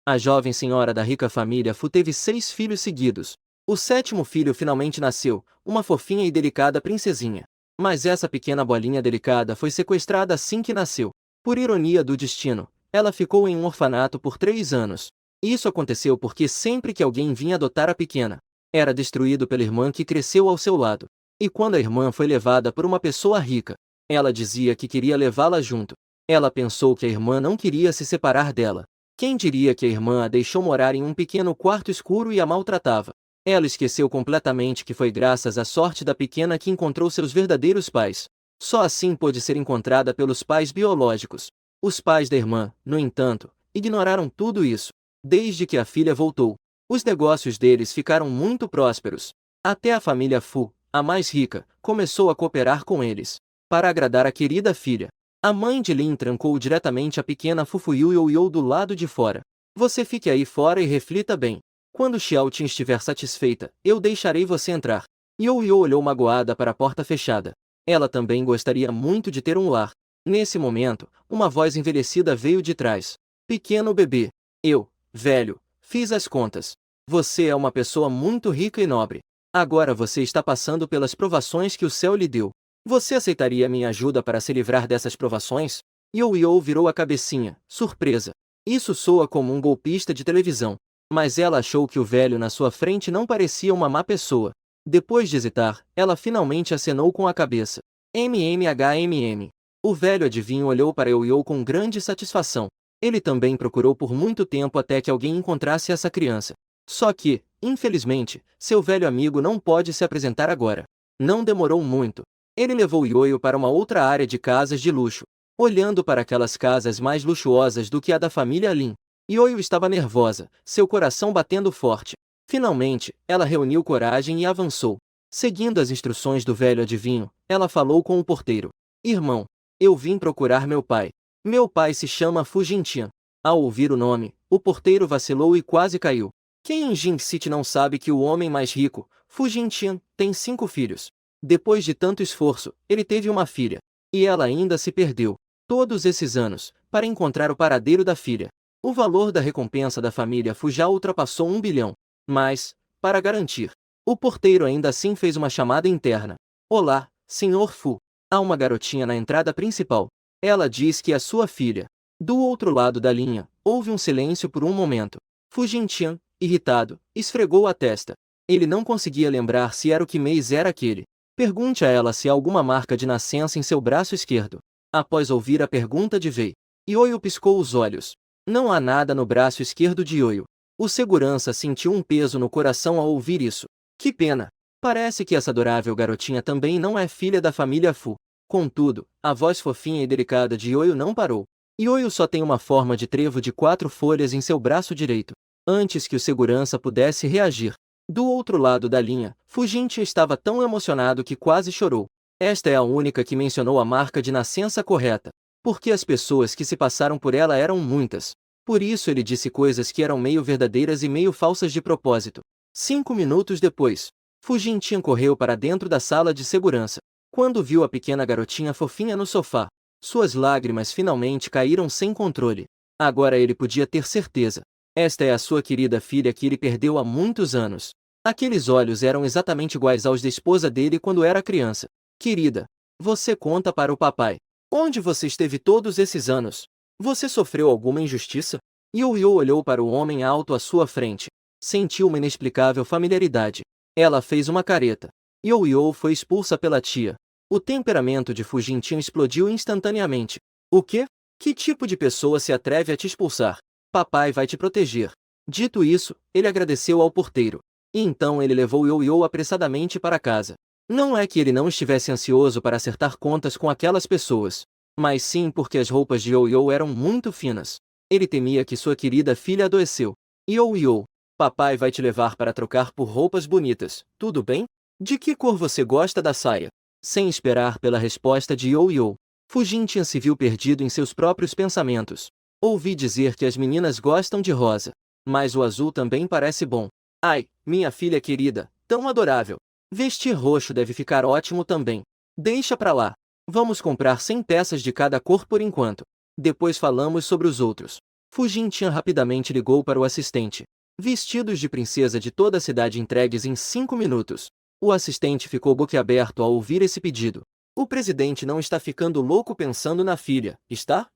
A jovem senhora da rica família Fu teve 6 filhos seguidos. O sétimo filho finalmente nasceu, uma fofinha e delicada princesinha. Mas essa pequena bolinha delicada foi sequestrada assim que nasceu. Por ironia do destino, ela ficou em um orfanato por 3 anos. Isso aconteceu porque sempre que alguém vinha adotar a pequena, era destruído pela irmã que cresceu ao seu lado. E quando a irmã foi levada por uma pessoa rica, ela dizia que queria levá-la junto. Ela pensou que a irmã não queria se separar dela. Quem diria que a irmã a deixou morar em um pequeno quarto escuro e a maltratava? Ela esqueceu completamente que foi graças à sorte da pequena que encontrou seus verdadeiros pais. Só assim pôde ser encontrada pelos pais biológicos. Os pais da irmã, no entanto, ignoraram tudo isso. Desde que a filha voltou, os negócios deles ficaram muito prósperos. Até a família Fu, a mais rica, começou a cooperar com eles. Para agradar a querida filha, a mãe de Lin trancou diretamente a pequena Fufu Yoyo do lado de fora. Você fique aí fora e reflita bem. Quando Xiaotin estiver satisfeita, eu deixarei você entrar. Yoyo olhou magoada para a porta fechada. Ela também gostaria muito de ter um lar. Nesse momento, uma voz envelhecida veio de trás. Pequeno bebê. Eu, velho, fiz as contas. Você é uma pessoa muito rica e nobre. Agora você está passando pelas provações que o céu lhe deu. Você aceitaria minha ajuda para se livrar dessas provações? Yoyo virou a cabecinha, surpresa. Isso soa como um golpista de televisão. Mas ela achou que o velho na sua frente não parecia uma má pessoa. Depois de hesitar, ela finalmente acenou com a cabeça. MMHMM. O velho adivinho olhou para Yoyo com grande satisfação. Ele também procurou por muito tempo até que alguém encontrasse essa criança. Só que, infelizmente, seu velho amigo não pode se apresentar agora. Não demorou muito. Ele levou Yoyo para uma outra área de casas de luxo. Olhando para aquelas casas mais luxuosas do que a da família Lin, Yoyo estava nervosa, seu coração batendo forte. Finalmente, ela reuniu coragem e avançou. Seguindo as instruções do velho adivinho, ela falou com o porteiro. Irmão, eu vim procurar meu pai. Meu pai se chama Fu Jintian. Ao ouvir o nome, o porteiro vacilou e quase caiu. Quem em Jin City não sabe que o homem mais rico, Fu Jintian, tem 5 filhos? Depois de tanto esforço, ele teve uma filha. E ela ainda se perdeu. Todos esses anos, para encontrar o paradeiro da filha. O valor da recompensa da família Fu já ultrapassou 1 bilhão. Mas, para garantir, o porteiro ainda assim fez uma chamada interna. Olá, Sr. Fu. Há uma garotinha na entrada principal. Ela diz que é sua filha. Do outro lado da linha, houve um silêncio por um momento. Fu Jintian, irritado, esfregou a testa. Ele não conseguia lembrar se era o que mês era aquele. Pergunte a ela se há alguma marca de nascença em seu braço esquerdo. Após ouvir a pergunta de Wei, Yoyo piscou os olhos. Não há nada no braço esquerdo de Yoyo. O segurança sentiu um peso no coração ao ouvir isso. Que pena! Parece que essa adorável garotinha também não é filha da família Fu. Contudo, a voz fofinha e delicada de Yoyo não parou. Yoyo só tem uma forma de trevo de 4 folhas em seu braço direito. Antes que o segurança pudesse reagir. Do outro lado da linha, Fujintia estava tão emocionado que quase chorou. Esta é a única que mencionou a marca de nascença correta. Porque as pessoas que se passaram por ela eram muitas. Por isso ele disse coisas que eram meio verdadeiras e meio falsas de propósito. 5 minutos depois, Fujintia correu para dentro da sala de segurança. Quando viu a pequena garotinha fofinha no sofá, suas lágrimas finalmente caíram sem controle. Agora ele podia ter certeza. Esta é a sua querida filha que ele perdeu há muitos anos. Aqueles olhos eram exatamente iguais aos da esposa dele quando era criança. Querida, você conta para o papai. Onde você esteve todos esses anos? Você sofreu alguma injustiça? Yoyo olhou para o homem alto à sua frente. Sentiu uma inexplicável familiaridade. Ela fez uma careta. Yoyo foi expulsa pela tia. O temperamento de Fujintin explodiu instantaneamente. O quê? Que tipo de pessoa se atreve a te expulsar? Papai vai te proteger. Dito isso, ele agradeceu ao porteiro. E então ele levou Yoyo apressadamente para casa. Não é que ele não estivesse ansioso para acertar contas com aquelas pessoas, mas sim porque as roupas de Yoyo eram muito finas. Ele temia que sua querida filha adoeceu. Yoyo, papai vai te levar para trocar por roupas bonitas, tudo bem? De que cor você gosta da saia? Sem esperar pela resposta de Yoyo, Fujintian se viu perdido em seus próprios pensamentos. Ouvi dizer que as meninas gostam de rosa, mas o azul também parece bom. Ai, minha filha querida, tão adorável. Vestir roxo deve ficar ótimo também. Deixa pra lá. Vamos comprar 100 peças de cada cor por enquanto. Depois falamos sobre os outros. Fu Jintian rapidamente ligou para o assistente. Vestidos de princesa de toda a cidade entregues em 5 minutos. O assistente ficou boquiaberto ao ouvir esse pedido. O presidente não está ficando louco pensando na filha, está?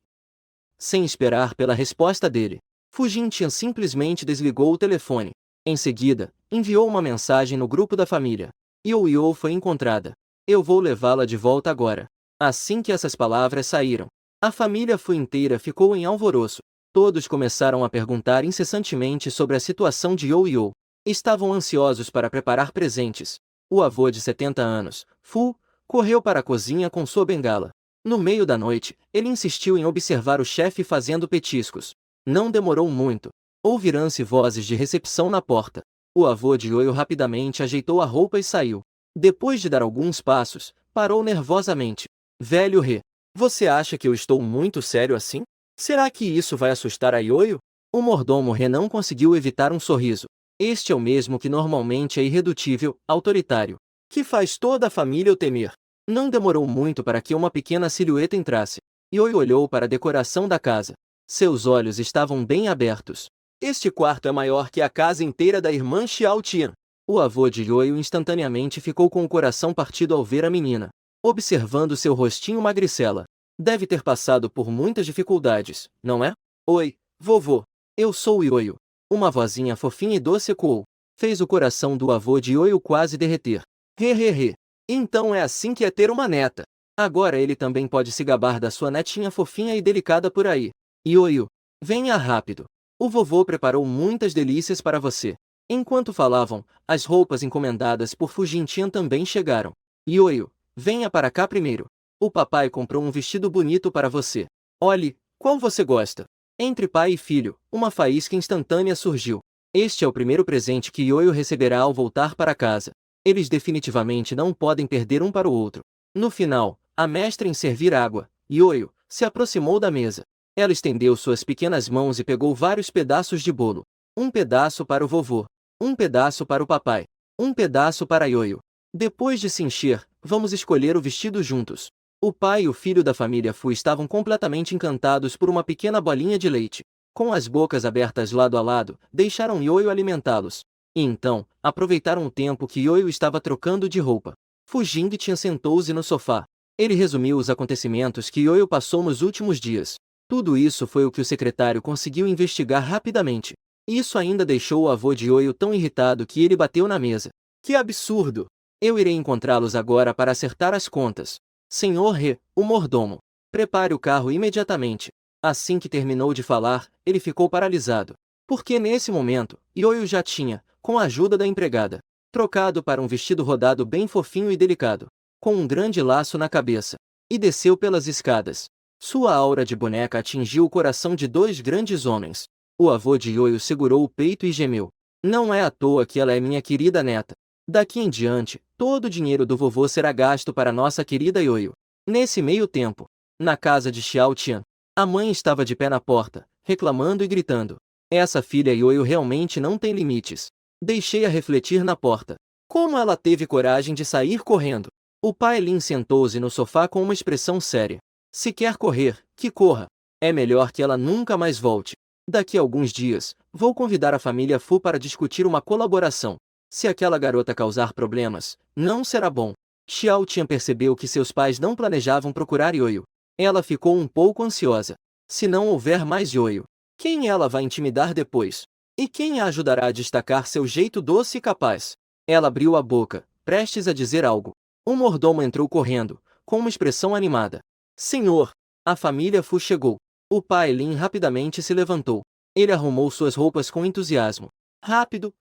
Sem esperar pela resposta dele, Fu Jintian simplesmente desligou o telefone. Em seguida, enviou uma mensagem no grupo da família. Yo foi encontrada. Eu vou levá-la de volta agora. Assim que essas palavras saíram, a família Fu inteira ficou em alvoroço. Todos começaram a perguntar incessantemente sobre a situação de Yo. Estavam ansiosos para preparar presentes. O avô de 70 anos, Fu, correu para a cozinha com sua bengala. No meio da noite, ele insistiu em observar o chefe fazendo petiscos. Não demorou muito. Ouviram-se vozes de recepção na porta. O avô de Yo rapidamente ajeitou a roupa e saiu. Depois de dar alguns passos, parou nervosamente. Velho Rê, você acha que eu estou muito sério assim? Será que isso vai assustar a Yo? O mordomo Rê não conseguiu evitar um sorriso. Este é o mesmo que normalmente é irredutível, autoritário, que faz toda a família o temer. Não demorou muito para que uma pequena silhueta entrasse. Yo olhou para a decoração da casa. Seus olhos estavam bem abertos. Este quarto é maior que a casa inteira da irmã Xiao Tian. O avô de Yo instantaneamente ficou com o coração partido ao ver a menina. Observando seu rostinho magricela. Deve ter passado por muitas dificuldades, não é? Oi, vovô. Eu sou Yo. Uma vozinha fofinha e doce ecoou. Fez o coração do avô de Yo quase derreter. He. Então é assim que é ter uma neta. Agora ele também pode se gabar da sua netinha fofinha e delicada por aí. Yo, venha rápido. O vovô preparou muitas delícias para você. Enquanto falavam, as roupas encomendadas por Fu Jintian também chegaram. Yo, venha para cá primeiro. O papai comprou um vestido bonito para você. Olhe, qual você gosta? Entre pai e filho, uma faísca instantânea surgiu. Este é o primeiro presente que Yo receberá ao voltar para casa. Eles definitivamente não podem perder um para o outro. No final, a mestra em servir água, Yo, se aproximou da mesa. Ela estendeu suas pequenas mãos e pegou vários pedaços de bolo. Um pedaço para o vovô. Um pedaço para o papai. Um pedaço para Yo. Depois de se encher, vamos escolher o vestido juntos. O pai e o filho da família Fu estavam completamente encantados por uma pequena bolinha de leite. Com as bocas abertas lado a lado, deixaram Yo alimentá-los. E então, aproveitaram o tempo que Yo estava trocando de roupa. Fu Jintian sentou-se no sofá. Ele resumiu os acontecimentos que Yo passou nos últimos dias. Tudo isso foi o que o secretário conseguiu investigar rapidamente. Isso ainda deixou o avô de Yo tão irritado que ele bateu na mesa. Que absurdo! Eu irei encontrá-los agora para acertar as contas. Senhor He, o mordomo. Prepare o carro imediatamente. Assim que terminou de falar, ele ficou paralisado. Porque nesse momento, Yo já tinha, com a ajuda da empregada, trocado para um vestido rodado bem fofinho e delicado, com um grande laço na cabeça, e desceu pelas escadas. Sua aura de boneca atingiu o coração de dois grandes homens. O avô de Yo segurou o peito e gemeu. Não é à toa que ela é minha querida neta. Daqui em diante, todo o dinheiro do vovô será gasto para nossa querida Yo. Nesse meio tempo, na casa de Xiao Tian, a mãe estava de pé na porta, reclamando e gritando. Essa filha Yo realmente não tem limites. Deixei-a refletir na porta. Como ela teve coragem de sair correndo? O pai Lin sentou-se no sofá com uma expressão séria. Se quer correr, que corra. É melhor que ela nunca mais volte. Daqui a alguns dias, vou convidar a família Fu para discutir uma colaboração. Se aquela garota causar problemas, não será bom. Xiao Tian percebeu que seus pais não planejavam procurar Yo. Ela ficou um pouco ansiosa. Se não houver mais Yo, quem ela vai intimidar depois? E quem a ajudará a destacar seu jeito doce e capaz? Ela abriu a boca, prestes a dizer algo. Um mordomo entrou correndo, com uma expressão animada. Senhor! A família Fu chegou. O pai Lin rapidamente se levantou. Ele arrumou suas roupas com entusiasmo. Rápido.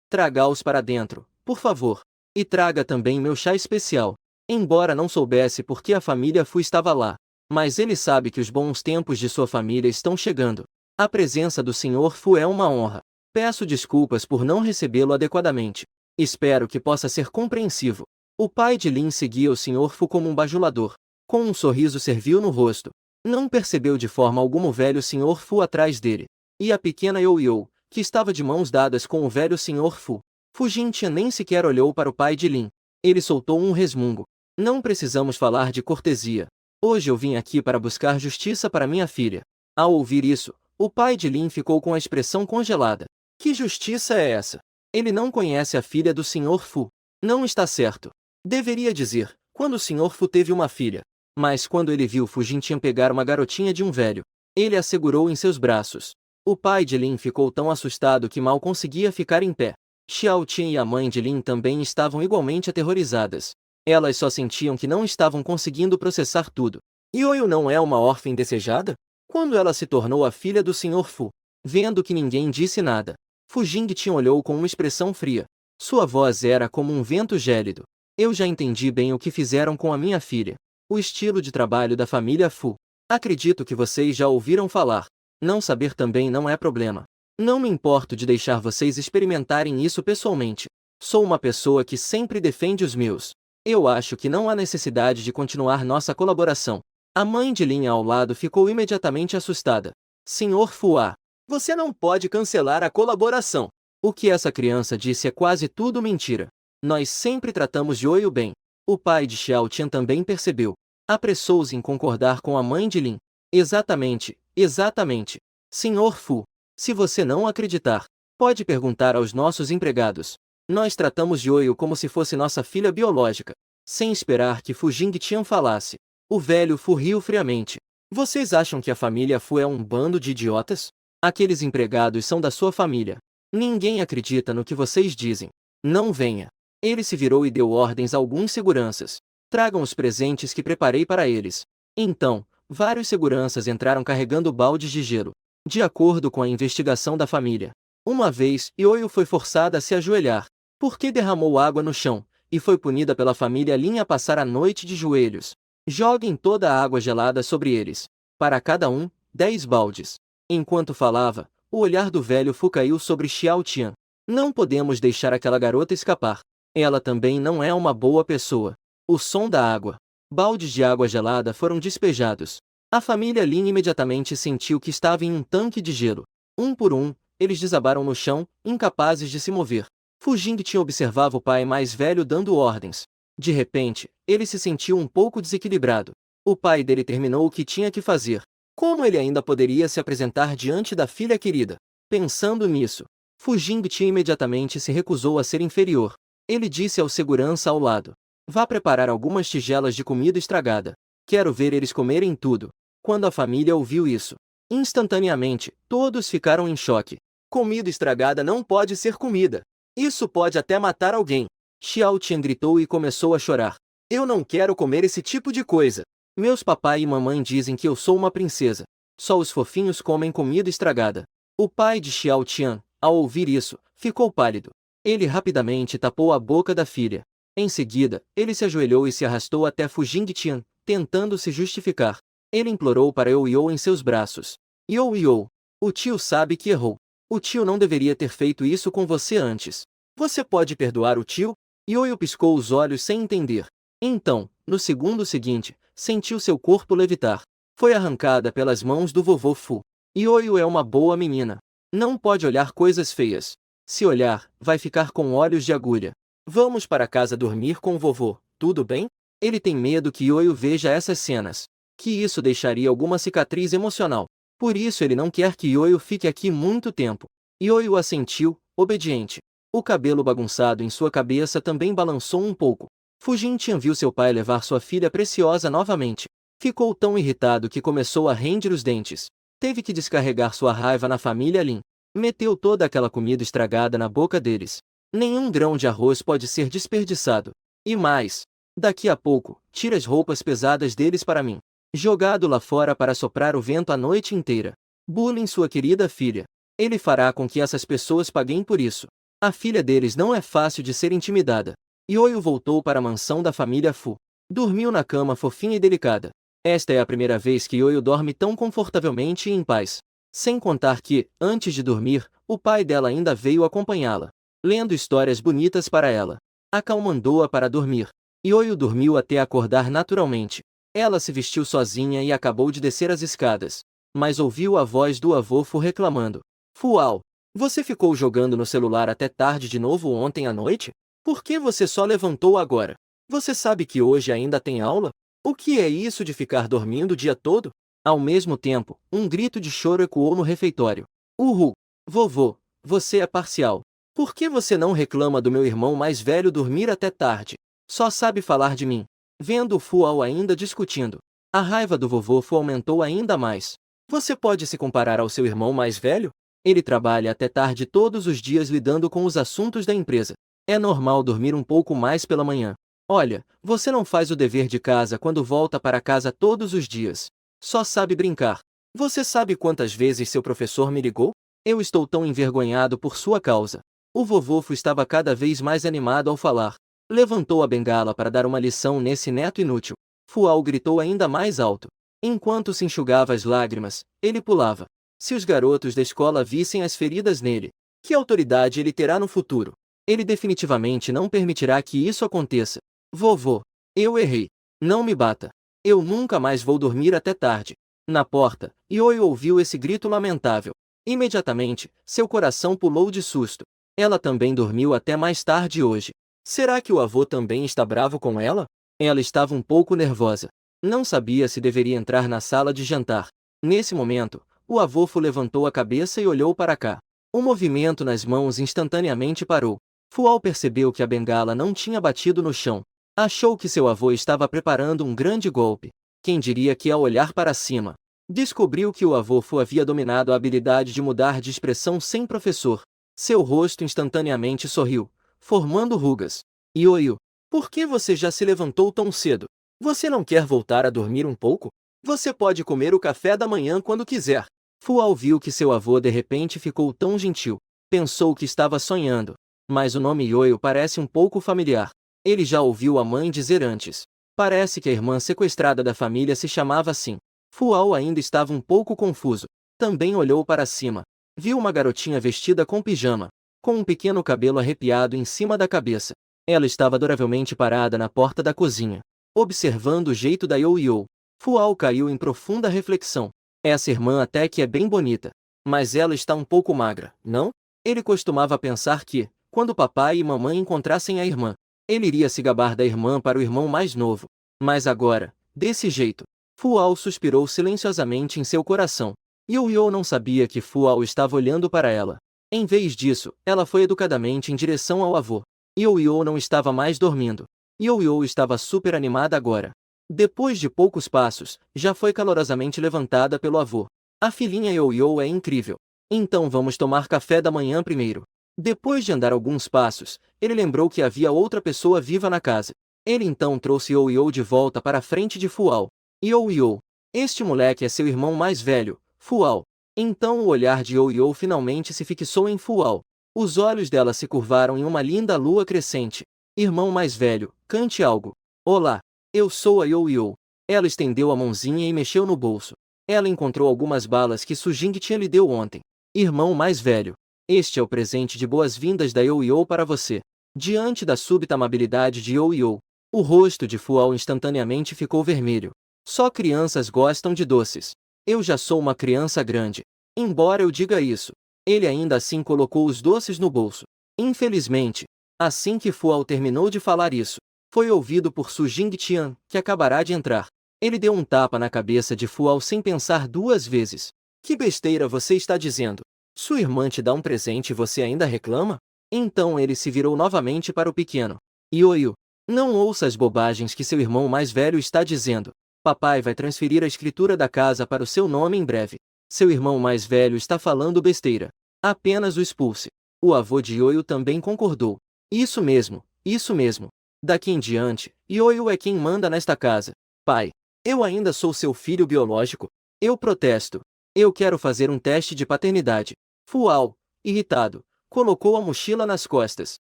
Traga-os para dentro, por favor. E traga também meu chá especial. Embora não soubesse por que a família Fu estava lá, mas ele sabe que os bons tempos de sua família estão chegando. A presença do Sr. Fu é uma honra. Peço desculpas por não recebê-lo adequadamente. Espero que possa ser compreensivo. O pai de Lin seguia o Sr. Fu como um bajulador. Com um sorriso servil no rosto. Não percebeu de forma alguma o velho Sr. Fu atrás dele. E a pequena Yo, que estava de mãos dadas com o velho Sr. Fu. Fu Jintian nem sequer olhou para o pai de Lin. Ele soltou um resmungo. Não precisamos falar de cortesia. Hoje eu vim aqui para buscar justiça para minha filha. Ao ouvir isso, o pai de Lin ficou com a expressão congelada. Que justiça é essa? Ele não conhece a filha do Sr. Fu. Não está certo. Deveria dizer, quando o Sr. Fu teve uma filha. Mas quando ele viu Fu Jintian pegar uma garotinha de um velho, ele a segurou em seus braços. O pai de Lin ficou tão assustado que mal conseguia ficar em pé. Xiao Tian e a mãe de Lin também estavam igualmente aterrorizadas. Elas só sentiam que não estavam conseguindo processar tudo. Yoyo não é uma órfã indesejada? Quando ela se tornou a filha do Sr. Fu? Vendo que ninguém disse nada, Fu Jingtian olhou com uma expressão fria. Sua voz era como um vento gélido. Eu já entendi bem o que fizeram com a minha filha. O estilo de trabalho da família Fu. Acredito que vocês já ouviram falar. Não saber também não é problema. Não me importo de deixar vocês experimentarem isso pessoalmente. Sou uma pessoa que sempre defende os meus. Eu acho que não há necessidade de continuar nossa colaboração. A mãe de Lin ao lado ficou imediatamente assustada. Senhor Fua, você não pode cancelar a colaboração. O que essa criança disse é quase tudo mentira. Nós sempre tratamos de Yoyo bem. O pai de Xiao Tian também percebeu. Apressou-se em concordar com a mãe de Lin. Exatamente, exatamente. Senhor Fu, se você não acreditar, pode perguntar aos nossos empregados. Nós tratamos Yoyo como se fosse nossa filha biológica. Sem esperar que Fu Jingtian falasse, o velho Fu riu friamente. Vocês acham que a família Fu é um bando de idiotas? Aqueles empregados são da sua família. Ninguém acredita no que vocês dizem. Não venha. Ele se virou e deu ordens a alguns seguranças. Tragam os presentes que preparei para eles. Então, vários seguranças entraram carregando baldes de gelo. De acordo com a investigação da família, uma vez, Yoyo foi forçada a se ajoelhar, porque derramou água no chão, e foi punida pela família Lin a passar a noite de joelhos. Joguem toda a água gelada sobre eles. Para cada um, 10 baldes. Enquanto falava, o olhar do velho Fu caiu sobre Xiao Tian. Não podemos deixar aquela garota escapar. Ela também não é uma boa pessoa. O som da água. Baldes de água gelada foram despejados. A família Lin imediatamente sentiu que estava em um tanque de gelo. Um por um, eles desabaram no chão, incapazes de se mover. Fu Jingtian observava o pai mais velho dando ordens. De repente, ele se sentiu um pouco desequilibrado. O pai dele terminou o que tinha que fazer. Como ele ainda poderia se apresentar diante da filha querida? Pensando nisso, Fu Jingtian imediatamente se recusou a ser inferior. Ele disse ao segurança ao lado: vá preparar algumas tigelas de comida estragada. Quero ver eles comerem tudo. Quando a família ouviu isso, instantaneamente, todos ficaram em choque. Comida estragada não pode ser comida. Isso pode até matar alguém. Xiao Tian gritou e começou a chorar. Eu não quero comer esse tipo de coisa. Meus papai e mamãe dizem que eu sou uma princesa. Só os fofinhos comem comida estragada. O pai de Xiao Tian, ao ouvir isso, ficou pálido. Ele rapidamente tapou a boca da filha. Em seguida, ele se ajoelhou e se arrastou até Fu Jingtian, tentando se justificar. Ele implorou para Yoyo em seus braços. Yoyo, o tio sabe que errou. O tio não deveria ter feito isso com você antes. Você pode perdoar o tio? Yoyo piscou os olhos sem entender. Então, no segundo seguinte, sentiu seu corpo levitar. Foi arrancada pelas mãos do vovô Fu. Yoyo é uma boa menina. Não pode olhar coisas feias. Se olhar, vai ficar com olhos de agulha. Vamos para casa dormir com o vovô, tudo bem? Ele tem medo que Yoyo veja essas cenas. Que isso deixaria alguma cicatriz emocional. Por isso ele não quer que Yoyo fique aqui muito tempo. Yoyo assentiu, obediente. O cabelo bagunçado em sua cabeça também balançou um pouco. Fu Jingtian viu seu pai levar sua filha preciosa novamente. Ficou tão irritado que começou a ranger os dentes. Teve que descarregar sua raiva na família Lin. Meteu toda aquela comida estragada na boca deles. Nenhum grão de arroz pode ser desperdiçado. E mais, daqui a pouco, tire as roupas pesadas deles para mim. Jogado lá fora para soprar o vento a noite inteira. Bullying sua querida filha. Ele fará com que essas pessoas paguem por isso. A filha deles não é fácil de ser intimidada. Yoyo voltou para a mansão da família Fu. Dormiu na cama fofinha e delicada. Esta é a primeira vez que Yoyo dorme tão confortavelmente e em paz. Sem contar que, antes de dormir, o pai dela ainda veio acompanhá-la, lendo histórias bonitas para ela. Acalmando-a para dormir. Yoyo dormiu até acordar naturalmente. Ela se vestiu sozinha e acabou de descer as escadas. Mas ouviu a voz do avô Fu reclamando. Fual, você ficou jogando no celular até tarde de novo ontem à noite? Por que você só levantou agora? Você sabe que hoje ainda tem aula? O que é isso de ficar dormindo o dia todo? Ao mesmo tempo, um grito de choro ecoou no refeitório. Uhul! Vovô, você é parcial. Por que você não reclama do meu irmão mais velho dormir até tarde? Só sabe falar de mim. Vendo o Fual ainda discutindo, a raiva do vovô Fu aumentou ainda mais. Você pode se comparar ao seu irmão mais velho? Ele trabalha até tarde todos os dias lidando com os assuntos da empresa. É normal dormir um pouco mais pela manhã. Olha, você não faz o dever de casa quando volta para casa todos os dias. Só sabe brincar. Você sabe quantas vezes seu professor me ligou? Eu estou tão envergonhado por sua causa. O vovô Fu estava cada vez mais animado ao falar. Levantou a bengala para dar uma lição nesse neto inútil. Fual gritou ainda mais alto. Enquanto se enxugava as lágrimas, ele pulava. Se os garotos da escola vissem as feridas nele, que autoridade ele terá no futuro? Ele definitivamente não permitirá que isso aconteça. Vovô, eu errei. Não me bata. Eu nunca mais vou dormir até tarde. Na porta, Ioio ouviu esse grito lamentável. Imediatamente, seu coração pulou de susto. Ela também dormiu até mais tarde hoje. Será que o avô também está bravo com ela? Ela estava um pouco nervosa. Não sabia se deveria entrar na sala de jantar. Nesse momento, o avô Fu levantou a cabeça e olhou para cá. O movimento nas mãos instantaneamente parou. Fual percebeu que a bengala não tinha batido no chão. Achou que seu avô estava preparando um grande golpe. Quem diria que ao olhar para cima, descobriu que o avô Fu havia dominado a habilidade de mudar de expressão sem professor. Seu rosto instantaneamente sorriu, formando rugas. Ioio, por que você já se levantou tão cedo? Você não quer voltar a dormir um pouco? Você pode comer o café da manhã quando quiser. Fual viu que seu avô de repente ficou tão gentil. Pensou que estava sonhando. Mas o nome Ioio parece um pouco familiar. Ele já ouviu a mãe dizer antes. Parece que a irmã sequestrada da família se chamava assim. Fual ainda estava um pouco confuso. Também olhou para cima. Viu uma garotinha vestida com pijama, com um pequeno cabelo arrepiado em cima da cabeça. Ela estava adoravelmente parada na porta da cozinha, observando o jeito da Ioio. Fual caiu em profunda reflexão. Essa irmã até que é bem bonita, mas ela está um pouco magra, não? Ele costumava pensar que, quando papai e mamãe encontrassem a irmã, ele iria se gabar da irmã para o irmão mais novo. Mas agora, desse jeito, Fual suspirou silenciosamente em seu coração. Ioio não sabia que Fual estava olhando para ela. Em vez disso, ela foi educadamente em direção ao avô. Ioio não estava mais dormindo. Ioio estava super animada agora. Depois de poucos passos, já foi calorosamente levantada pelo avô. A filhinha Ioio é incrível. Então vamos tomar café da manhã primeiro. Depois de andar alguns passos, ele lembrou que havia outra pessoa viva na casa. Ele então trouxe Ioio de volta para a frente de Fual. Ioio, este moleque é seu irmão mais velho, Fual. Então o olhar de Ioio finalmente se fixou em Fual. Os olhos dela se curvaram em uma linda lua crescente. Irmão mais velho, cante algo. Olá, eu sou a Ioio. Ela estendeu a mãozinha e mexeu no bolso. Ela encontrou algumas balas que Su Jingtian lhe deu ontem. Irmão mais velho, este é o presente de boas-vindas da Ioio para você. Diante da súbita amabilidade de Ioio, o rosto de Fual instantaneamente ficou vermelho. Só crianças gostam de doces. Eu já sou uma criança grande. Embora eu diga isso, ele ainda assim colocou os doces no bolso. Infelizmente, assim que Fual terminou de falar isso, foi ouvido por Su Jingtian, que acabará de entrar. Ele deu um tapa na cabeça de Fual sem pensar duas vezes. Que besteira você está dizendo? Sua irmã te dá um presente e você ainda reclama? Então ele se virou novamente para o pequeno. Ioio, não ouça as bobagens que seu irmão mais velho está dizendo. Papai vai transferir a escritura da casa para o seu nome em breve. Seu irmão mais velho está falando besteira. Apenas o expulse. O avô de Ioio também concordou. Isso mesmo, isso mesmo. Daqui em diante, Ioio é quem manda nesta casa. Pai, eu ainda sou seu filho biológico. Eu protesto. Eu quero fazer um teste de paternidade. Fual, irritado, colocou a mochila nas costas.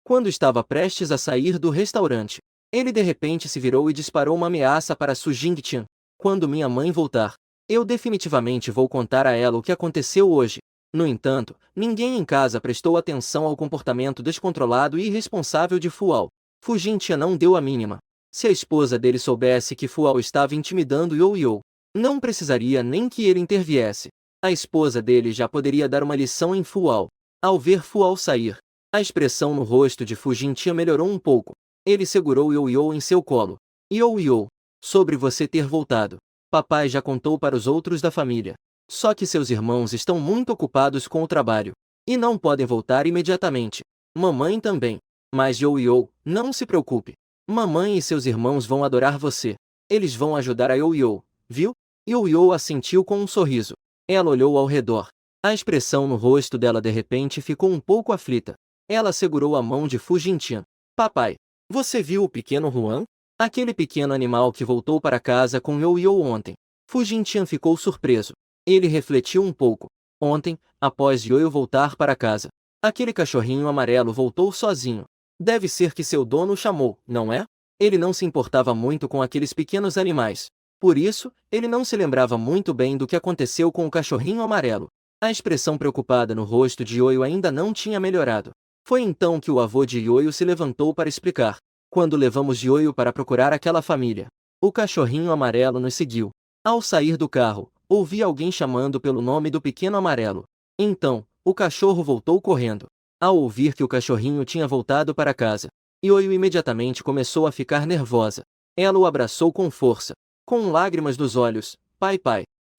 Quando estava prestes a sair do restaurante, ele de repente se virou e disparou uma ameaça para Su Jingtian. Quando minha mãe voltar, eu definitivamente vou contar a ela o que aconteceu hoje. No entanto, ninguém em casa prestou atenção ao comportamento descontrolado e irresponsável de Fual. Fu Jingtian não deu a mínima. Se a esposa dele soubesse que Fual estava intimidando Ioio, não precisaria nem que ele interviesse. A esposa dele já poderia dar uma lição em Fual. Ao ver Fual sair, a expressão no rosto de Fu Jingtian melhorou um pouco. Ele segurou Ioio em seu colo. Ioio, sobre você ter voltado. Papai já contou para os outros da família. Só que seus irmãos estão muito ocupados com o trabalho e não podem voltar imediatamente. Mamãe também. Mas Yo-Yo, não se preocupe. Mamãe e seus irmãos vão adorar você. Eles vão ajudar a Yo-Yo, viu? Yo-Yo assentiu com um sorriso. Ela olhou ao redor. A expressão no rosto dela de repente ficou um pouco aflita. Ela segurou a mão de Fu Jintian. Papai, você viu o pequeno Huan? Aquele pequeno animal que voltou para casa com Yo-Yo ontem. Fu Jintian ficou surpreso. Ele refletiu um pouco. Ontem, após Yo-Yo voltar para casa, aquele cachorrinho amarelo voltou sozinho. Deve ser que seu dono o chamou, não é? Ele não se importava muito com aqueles pequenos animais. Por isso, ele não se lembrava muito bem do que aconteceu com o cachorrinho amarelo. A expressão preocupada no rosto de Yo-Yo ainda não tinha melhorado. Foi então que o avô de Yo-Yo se levantou para explicar. Quando levamos Yo-Yo para procurar aquela família, o cachorrinho amarelo nos seguiu. Ao sair do carro, ouvi alguém chamando pelo nome do pequeno amarelo. Então, o cachorro voltou correndo. Ao ouvir que o cachorrinho tinha voltado para casa, Yo-Yo imediatamente começou a ficar nervosa. Ela o abraçou com força, com lágrimas nos olhos. Pai,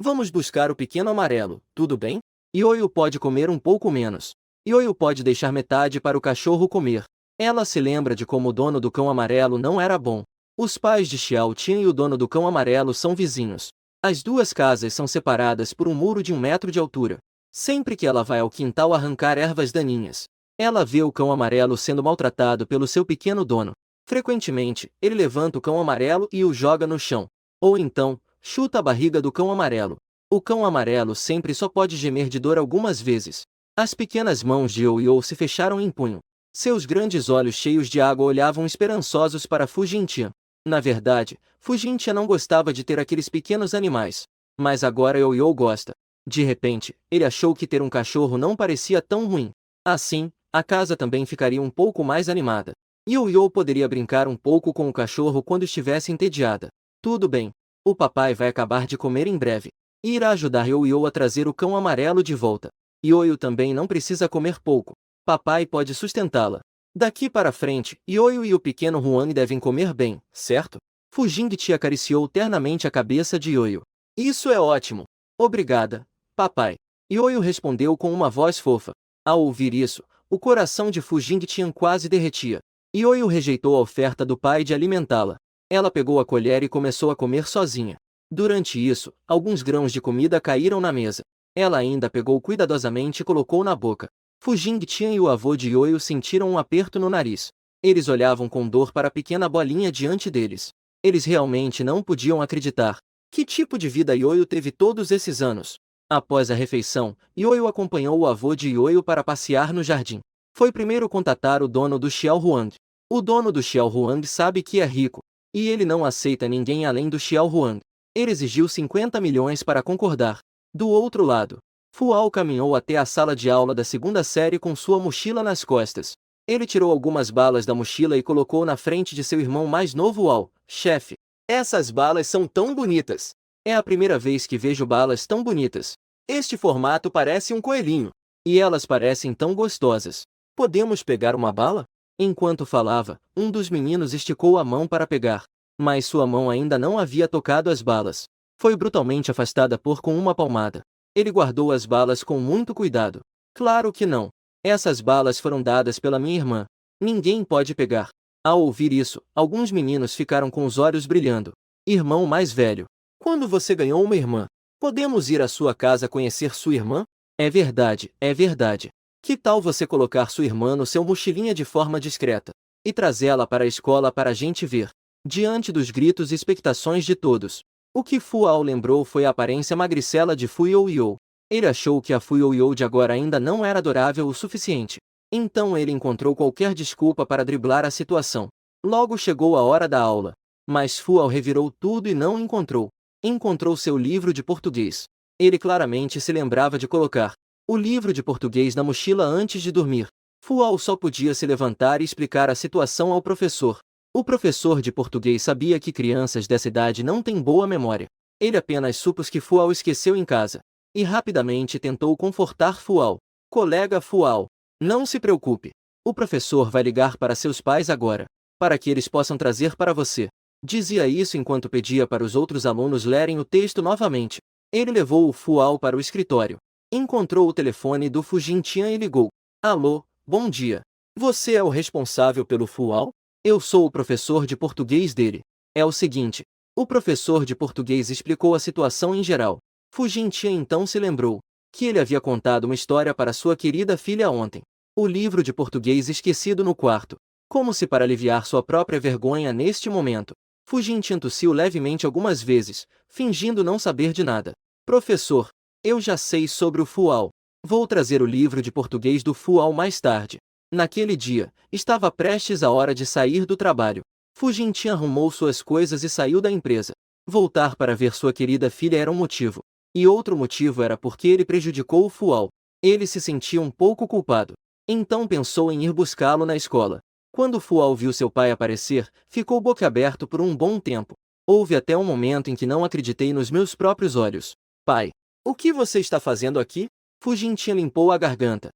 vamos buscar o pequeno amarelo, tudo bem? Yo-Yo pode comer um pouco menos. Yo-Yo pode deixar metade para o cachorro comer. Ela se lembra de como o dono do cão amarelo não era bom. Os pais de Xiao Tian e o dono do cão amarelo são vizinhos. As duas casas são separadas por um muro de 1 metro de altura. Sempre que ela vai ao quintal arrancar ervas daninhas, ela vê o cão amarelo sendo maltratado pelo seu pequeno dono. Frequentemente, ele levanta o cão amarelo e o joga no chão. Ou então, chuta a barriga do cão amarelo. O cão amarelo sempre só pode gemer de dor algumas vezes. As pequenas mãos de Yo-Yo se fecharam em punho. Seus grandes olhos cheios de água olhavam esperançosos para Fu Jintian. Na verdade, Fu Jintian não gostava de ter aqueles pequenos animais. Mas agora Yo-Yo gosta. De repente, ele achou que ter um cachorro não parecia tão ruim. Assim, a casa também ficaria um pouco mais animada. Yo-Yo poderia brincar um pouco com o cachorro quando estivesse entediada. Tudo bem. O papai vai acabar de comer em breve. E irá ajudar Yo-Yo a trazer o cão amarelo de volta. Yo-Yo também não precisa comer pouco. Papai pode sustentá-la. Daqui para frente, Yo-Yo e o pequeno Huang devem comer bem, certo? Fu Jingti acariciou ternamente a cabeça de Yo-Yo. Isso é ótimo. Obrigada, papai. Yo-Yo respondeu com uma voz fofa. Ao ouvir isso, o coração de Fu Jingtian quase derretia. Yo-Yo rejeitou a oferta do pai de alimentá-la. Ela pegou a colher e começou a comer sozinha. Durante isso, alguns grãos de comida caíram na mesa. Ela ainda pegou cuidadosamente e colocou na boca. Fu Jingtian e o avô de Yo-Yo sentiram um aperto no nariz. Eles olhavam com dor para a pequena bolinha diante deles. Eles realmente não podiam acreditar. Que tipo de vida Yo-Yo teve todos esses anos? Após a refeição, Yo-Yo acompanhou o avô de Yo-Yo para passear no jardim. Foi primeiro contatar o dono do Xiao Huang. O dono do Xiao Huang sabe que é rico, e ele não aceita ninguém além do Xiao Huang. Ele exigiu 50 milhões para concordar. Do outro lado, Fu Ao caminhou até a sala de aula da segunda série com sua mochila nas costas. Ele tirou algumas balas da mochila e colocou na frente de seu irmão mais novo Ao. Chefe, essas balas são tão bonitas. É a primeira vez que vejo balas tão bonitas. Este formato parece um coelhinho. E elas parecem tão gostosas. Podemos pegar uma bala? Enquanto falava, um dos meninos esticou a mão para pegar. Mas sua mão ainda não havia tocado as balas. Foi brutalmente afastada com uma palmada. Ele guardou as balas com muito cuidado. Claro que não. Essas balas foram dadas pela minha irmã. Ninguém pode pegar. Ao ouvir isso, alguns meninos ficaram com os olhos brilhando. Irmão mais velho. Quando você ganhou uma irmã? Podemos ir à sua casa conhecer sua irmã? É verdade, é verdade. Que tal você colocar sua irmã no seu mochilinha de forma discreta e trazê-la para a escola para a gente ver? Diante dos gritos e expectações de todos, o que Fu Ao lembrou foi a aparência magricela de Fu Yo-Yo. Ele achou que a Fu Yo-Yo de agora ainda não era adorável o suficiente. Então ele encontrou qualquer desculpa para driblar a situação. Logo chegou a hora da aula. Mas Fu Ao revirou tudo e não encontrou. Encontrou seu livro de português. Ele claramente se lembrava de colocar o livro de português na mochila antes de dormir. Fu Ao só podia se levantar e explicar a situação ao professor. O professor de português sabia que crianças dessa idade não têm boa memória. Ele apenas supôs que Fu Ao esqueceu em casa. E rapidamente tentou confortar Fu Ao. Colega Fu Ao, não se preocupe. O professor vai ligar para seus pais agora, para que eles possam trazer para você Dizia isso enquanto pedia para os outros alunos lerem o texto novamente. Ele levou o Fual para o escritório. Encontrou o telefone do Fu Jintian e ligou. Alô, bom dia. Você é o responsável pelo Fual? Eu sou o professor de português dele. É o seguinte. O professor de português explicou a situação em geral. Fu Jintian então se lembrou que ele havia contado uma história para sua querida filha ontem. O livro de português esquecido no quarto. Como se para aliviar sua própria vergonha neste momento, Fu Jintian tossiu levemente algumas vezes, fingindo não saber de nada. Professor, eu já sei sobre o Fual. Vou trazer o livro de português do Fual mais tarde. Naquele dia, estava prestes a hora de sair do trabalho. Fu Jintian arrumou suas coisas e saiu da empresa. Voltar para ver sua querida filha era um motivo. E outro motivo era porque ele prejudicou o Fual. Ele se sentia um pouco culpado. Então pensou em ir buscá-lo na escola. Quando Fual viu seu pai aparecer, ficou boquiaberto por um bom tempo. Houve até um momento em que não acreditei nos meus próprios olhos. Pai, o que você está fazendo aqui? Fu Jintian limpou a garganta.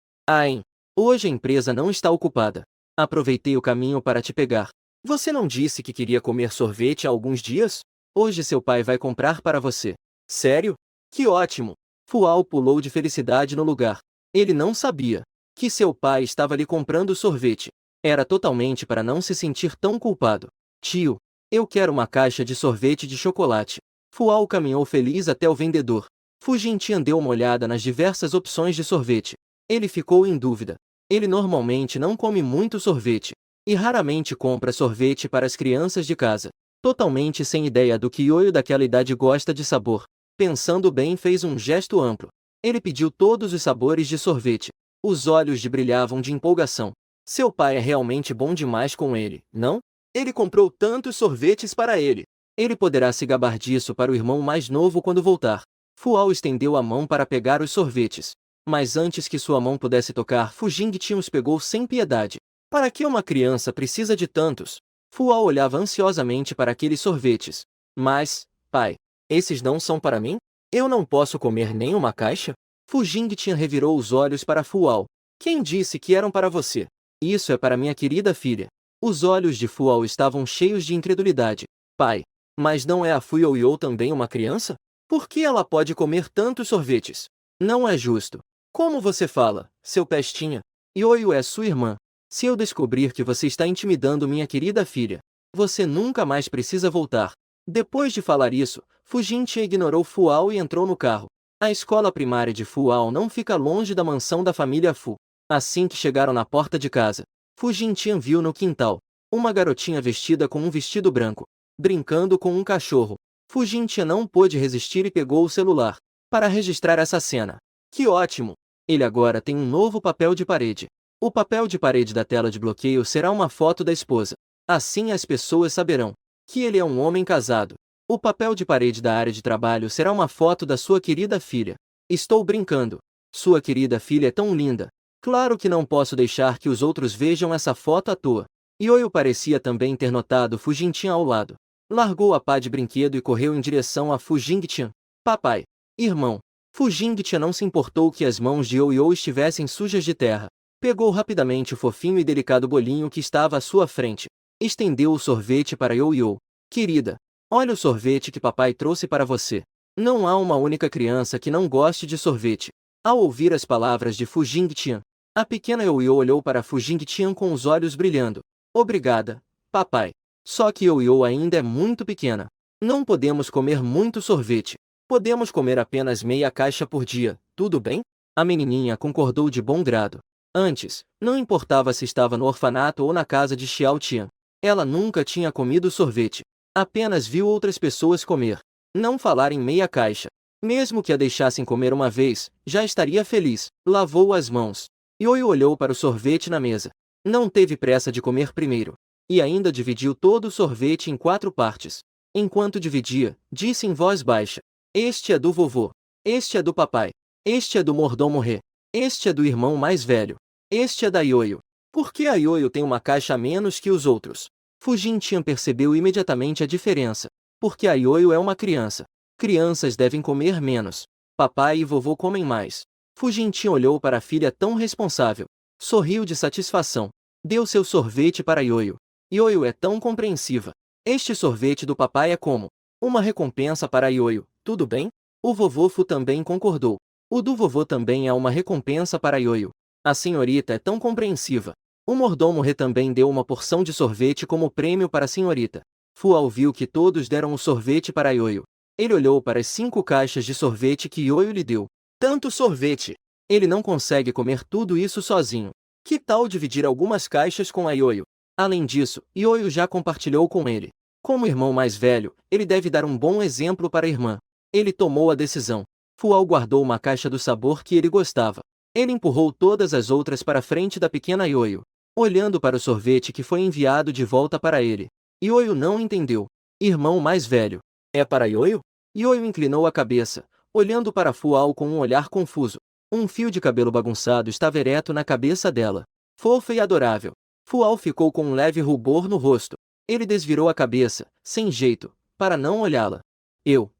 Hoje a empresa não está ocupada. Aproveitei o caminho para te pegar. Você não disse que queria comer sorvete há alguns dias? Hoje seu pai vai comprar para você. Sério? Que ótimo! Fual pulou de felicidade no lugar. Ele não sabia que seu pai estava lhe comprando sorvete. Era totalmente para não se sentir tão culpado. Tio, eu quero uma caixa de sorvete de chocolate. Fual caminhou feliz até o vendedor. Fu Jintian deu uma olhada nas diversas opções de sorvete. Ele ficou em dúvida. Ele normalmente não come muito sorvete. E raramente compra sorvete para as crianças de casa. Totalmente sem ideia do que Ioio daquela idade gosta de sabor. Pensando bem, fez um gesto amplo. Ele pediu todos os sabores de sorvete. Os olhos brilhavam de empolgação. Seu pai é realmente bom demais com ele, não? Ele comprou tantos sorvetes para ele. Ele poderá se gabar disso para o irmão mais novo quando voltar. Fual estendeu a mão para pegar os sorvetes. Mas antes que sua mão pudesse tocar, Fu Jingtian os pegou sem piedade. Para que uma criança precisa de tantos? Fual olhava ansiosamente para aqueles sorvetes. Mas, pai, esses não são para mim? Eu não posso comer nem uma caixa? Fu Jingtian revirou os olhos para Fual. Quem disse que eram para você? Isso é para minha querida filha. Os olhos de Fual estavam cheios de incredulidade. Pai, mas não é a Fu Youyou também uma criança? Por que ela pode comer tantos sorvetes? Não é justo. Como você fala, seu pestinha? Yoyo é sua irmã. Se eu descobrir que você está intimidando minha querida filha, você nunca mais precisa voltar. Depois de falar isso, Fu Jintian ignorou Fual e entrou no carro. A escola primária de Fual não fica longe da mansão da família Fu. Assim que chegaram na porta de casa, Fu Jintian viu no quintal uma garotinha vestida com um vestido branco, brincando com um cachorro. Fu Jintian não pôde resistir e pegou o celular para registrar essa cena. Que ótimo! Ele agora tem um novo papel de parede. O papel de parede da tela de bloqueio será uma foto da esposa. Assim as pessoas saberão que ele é um homem casado. O papel de parede da área de trabalho será uma foto da sua querida filha. Estou brincando. Sua querida filha é tão linda. Claro que não posso deixar que os outros vejam essa foto à toa. Yoyo parecia também ter notado Fu Jintian ao lado. Largou a pá de brinquedo e correu em direção a Fu Jingtian. Papai. Irmão. Fu Jingtian não se importou que as mãos de Yoyo estivessem sujas de terra. Pegou rapidamente o fofinho e delicado bolinho que estava à sua frente. Estendeu o sorvete para Yoyo. Querida, olha o sorvete que papai trouxe para você. Não há uma única criança que não goste de sorvete. Ao ouvir as palavras de Fu Jingtian, a pequena Yoyo olhou para Fu Jingtian com os olhos brilhando. Obrigada, papai. Só que Yoyo ainda é muito pequena. Não podemos comer muito sorvete. Podemos comer apenas meia caixa por dia, tudo bem? A menininha concordou de bom grado. Antes, não importava se estava no orfanato ou na casa de Xiao Tian. Ela nunca tinha comido sorvete. Apenas viu outras pessoas comer. Não falar em meia caixa. Mesmo que a deixassem comer uma vez, já estaria feliz. Lavou as mãos. Yoyo olhou para o sorvete na mesa. Não teve pressa de comer primeiro. E ainda dividiu todo o sorvete em 4 partes. Enquanto dividia, disse em voz baixa. Este é do vovô. Este é do papai. Este é do mordomo He. Este é do irmão mais velho. Este é da Yoyo. Por que a Yoyo tem uma caixa a menos que os outros? Fu Jintian percebeu imediatamente a diferença. Porque a Yoyo é uma criança. Crianças devem comer menos. Papai e vovô comem mais. Fu Jintian olhou para a filha tão responsável. Sorriu de satisfação. Deu seu sorvete para Yoyo. Yoyo é tão compreensiva. Este sorvete do papai é como uma recompensa para Ioio, tudo bem? O vovô Fu também concordou. O do vovô também é uma recompensa para Ioio. A senhorita é tão compreensiva. O mordomo He também deu uma porção de sorvete como prêmio para a senhorita. Fual viu que todos deram o sorvete para Ioio. Ele olhou para as 5 caixas de sorvete que Ioio lhe deu. Tanto sorvete! Ele não consegue comer tudo isso sozinho. Que tal dividir algumas caixas com a Ioio? Além disso, Ioio já compartilhou com ele. Como irmão mais velho, ele deve dar um bom exemplo para a irmã. Ele tomou a decisão. Fual guardou uma caixa do sabor que ele gostava. Ele empurrou todas as outras para a frente da pequena Ioio, olhando para o sorvete que foi enviado de volta para ele. Ioio não entendeu. Irmão mais velho. É para Ioio? Ioio inclinou a cabeça, olhando para Fual com um olhar confuso. Um fio de cabelo bagunçado estava ereto na cabeça dela. Fofa e adorável. Fual ficou com um leve rubor no rosto. Ele desvirou a cabeça, sem jeito, para não olhá-la. Eu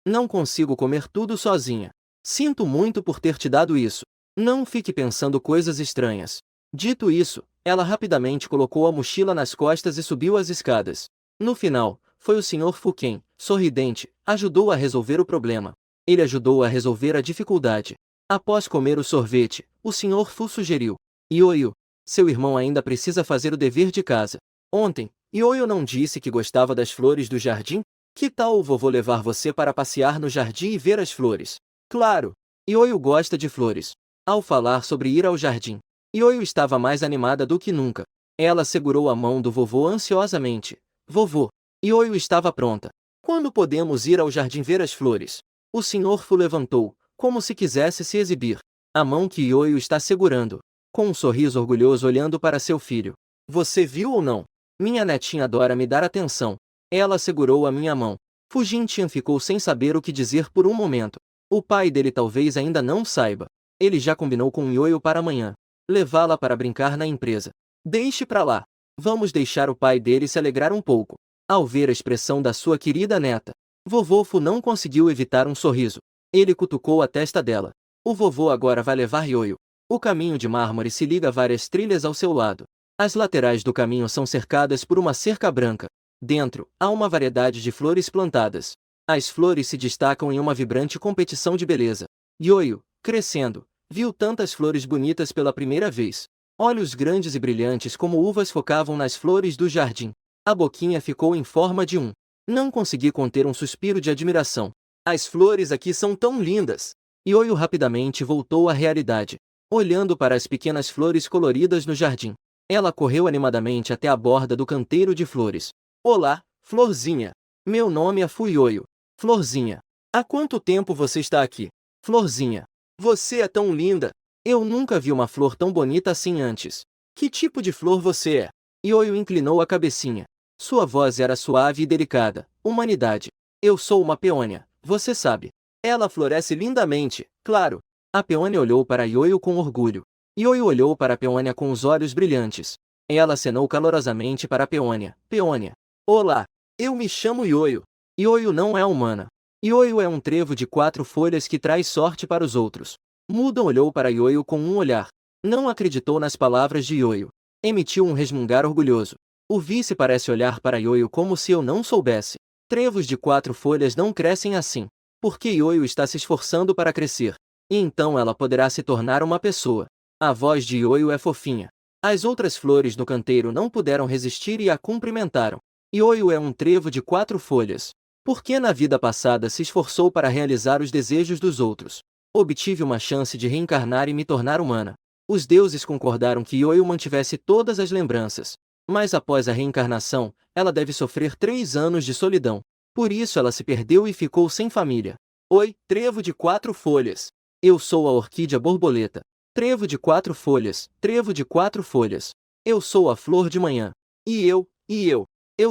não consigo comer tudo sozinha. Sinto muito por ter te dado isso. Não fique pensando coisas estranhas. Dito isso, ela rapidamente colocou a mochila nas costas e subiu as escadas. No final, foi o Sr. Fu quem, sorridente, ajudou a resolver o problema. Ele ajudou a resolver a dificuldade. Após comer o sorvete, o Sr. Fu sugeriu: Ioio, seu irmão ainda precisa fazer o dever de casa. Ontem, Ioio não disse que gostava das flores do jardim? Que tal o vovô levar você para passear no jardim e ver as flores? Claro! Ioio gosta de flores. Ao falar sobre ir ao jardim, Ioio estava mais animada do que nunca. Ela segurou a mão do vovô ansiosamente. Vovô! Ioio estava pronta. Quando podemos ir ao jardim ver as flores? O Sr. Fu levantou, como se quisesse se exibir. A mão que Ioio está segurando. Com um sorriso orgulhoso olhando para seu filho. Você viu ou não? Minha netinha adora me dar atenção. Ela segurou a minha mão. Fu Jintian ficou sem saber o que dizer por um momento. O pai dele talvez ainda não saiba. Ele já combinou com Ioio para amanhã. Levá-la para brincar na empresa. Deixe pra lá. Vamos deixar o pai dele se alegrar um pouco. Ao ver a expressão da sua querida neta, vovô Fu não conseguiu evitar um sorriso. Ele cutucou a testa dela. O vovô agora vai levar Ioio. O caminho de mármore se liga a várias trilhas ao seu lado. As laterais do caminho são cercadas por uma cerca branca. Dentro, há uma variedade de flores plantadas. As flores se destacam em uma vibrante competição de beleza. Ioio, crescendo, viu tantas flores bonitas pela primeira vez. Olhos grandes e brilhantes como uvas focavam nas flores do jardim. A boquinha ficou em forma de um. Não consegui conter um suspiro de admiração. As flores aqui são tão lindas. Ioio rapidamente voltou à realidade, olhando para as pequenas flores coloridas no jardim. Ela correu animadamente até a borda do canteiro de flores. Olá, Florzinha. Meu nome é Fu Ioio. Florzinha. Há quanto tempo você está aqui? Florzinha. Você é tão linda. Eu nunca vi uma flor tão bonita assim antes. Que tipo de flor você é? Ioio inclinou a cabecinha. Sua voz era suave e delicada. Humanidade. Eu sou uma peônia, você sabe. Ela floresce lindamente, claro. A peônia olhou para Ioio com orgulho. Ioio olhou para a peônia com os olhos brilhantes. Ela acenou calorosamente para a peônia. Peônia. Olá, eu me chamo Ioio. Ioio não é humana. Ioio é um trevo de 4 folhas que traz sorte para os outros. Mudan olhou para Ioio com um olhar. Não acreditou nas palavras de Ioio. Emitiu um resmungar orgulhoso. O vice parece olhar para Ioio como se eu não soubesse. Trevos de 4 folhas não crescem assim. Porque Ioio está se esforçando para crescer. E então ela poderá se tornar uma pessoa. A voz de Ioio é fofinha. As outras flores no canteiro não puderam resistir e a cumprimentaram. Ioio é um trevo de 4 folhas. Porque na vida passada se esforçou para realizar os desejos dos outros. Obtive uma chance de reencarnar e me tornar humana. Os deuses concordaram que Ioio mantivesse todas as lembranças. Mas após a reencarnação, ela deve sofrer 3 anos de solidão. Por isso ela se perdeu e ficou sem família. Oi, trevo de 4 folhas. Eu sou a orquídea borboleta. Trevo de 4 folhas, trevo de 4 folhas. Eu sou a flor de manhã. Eu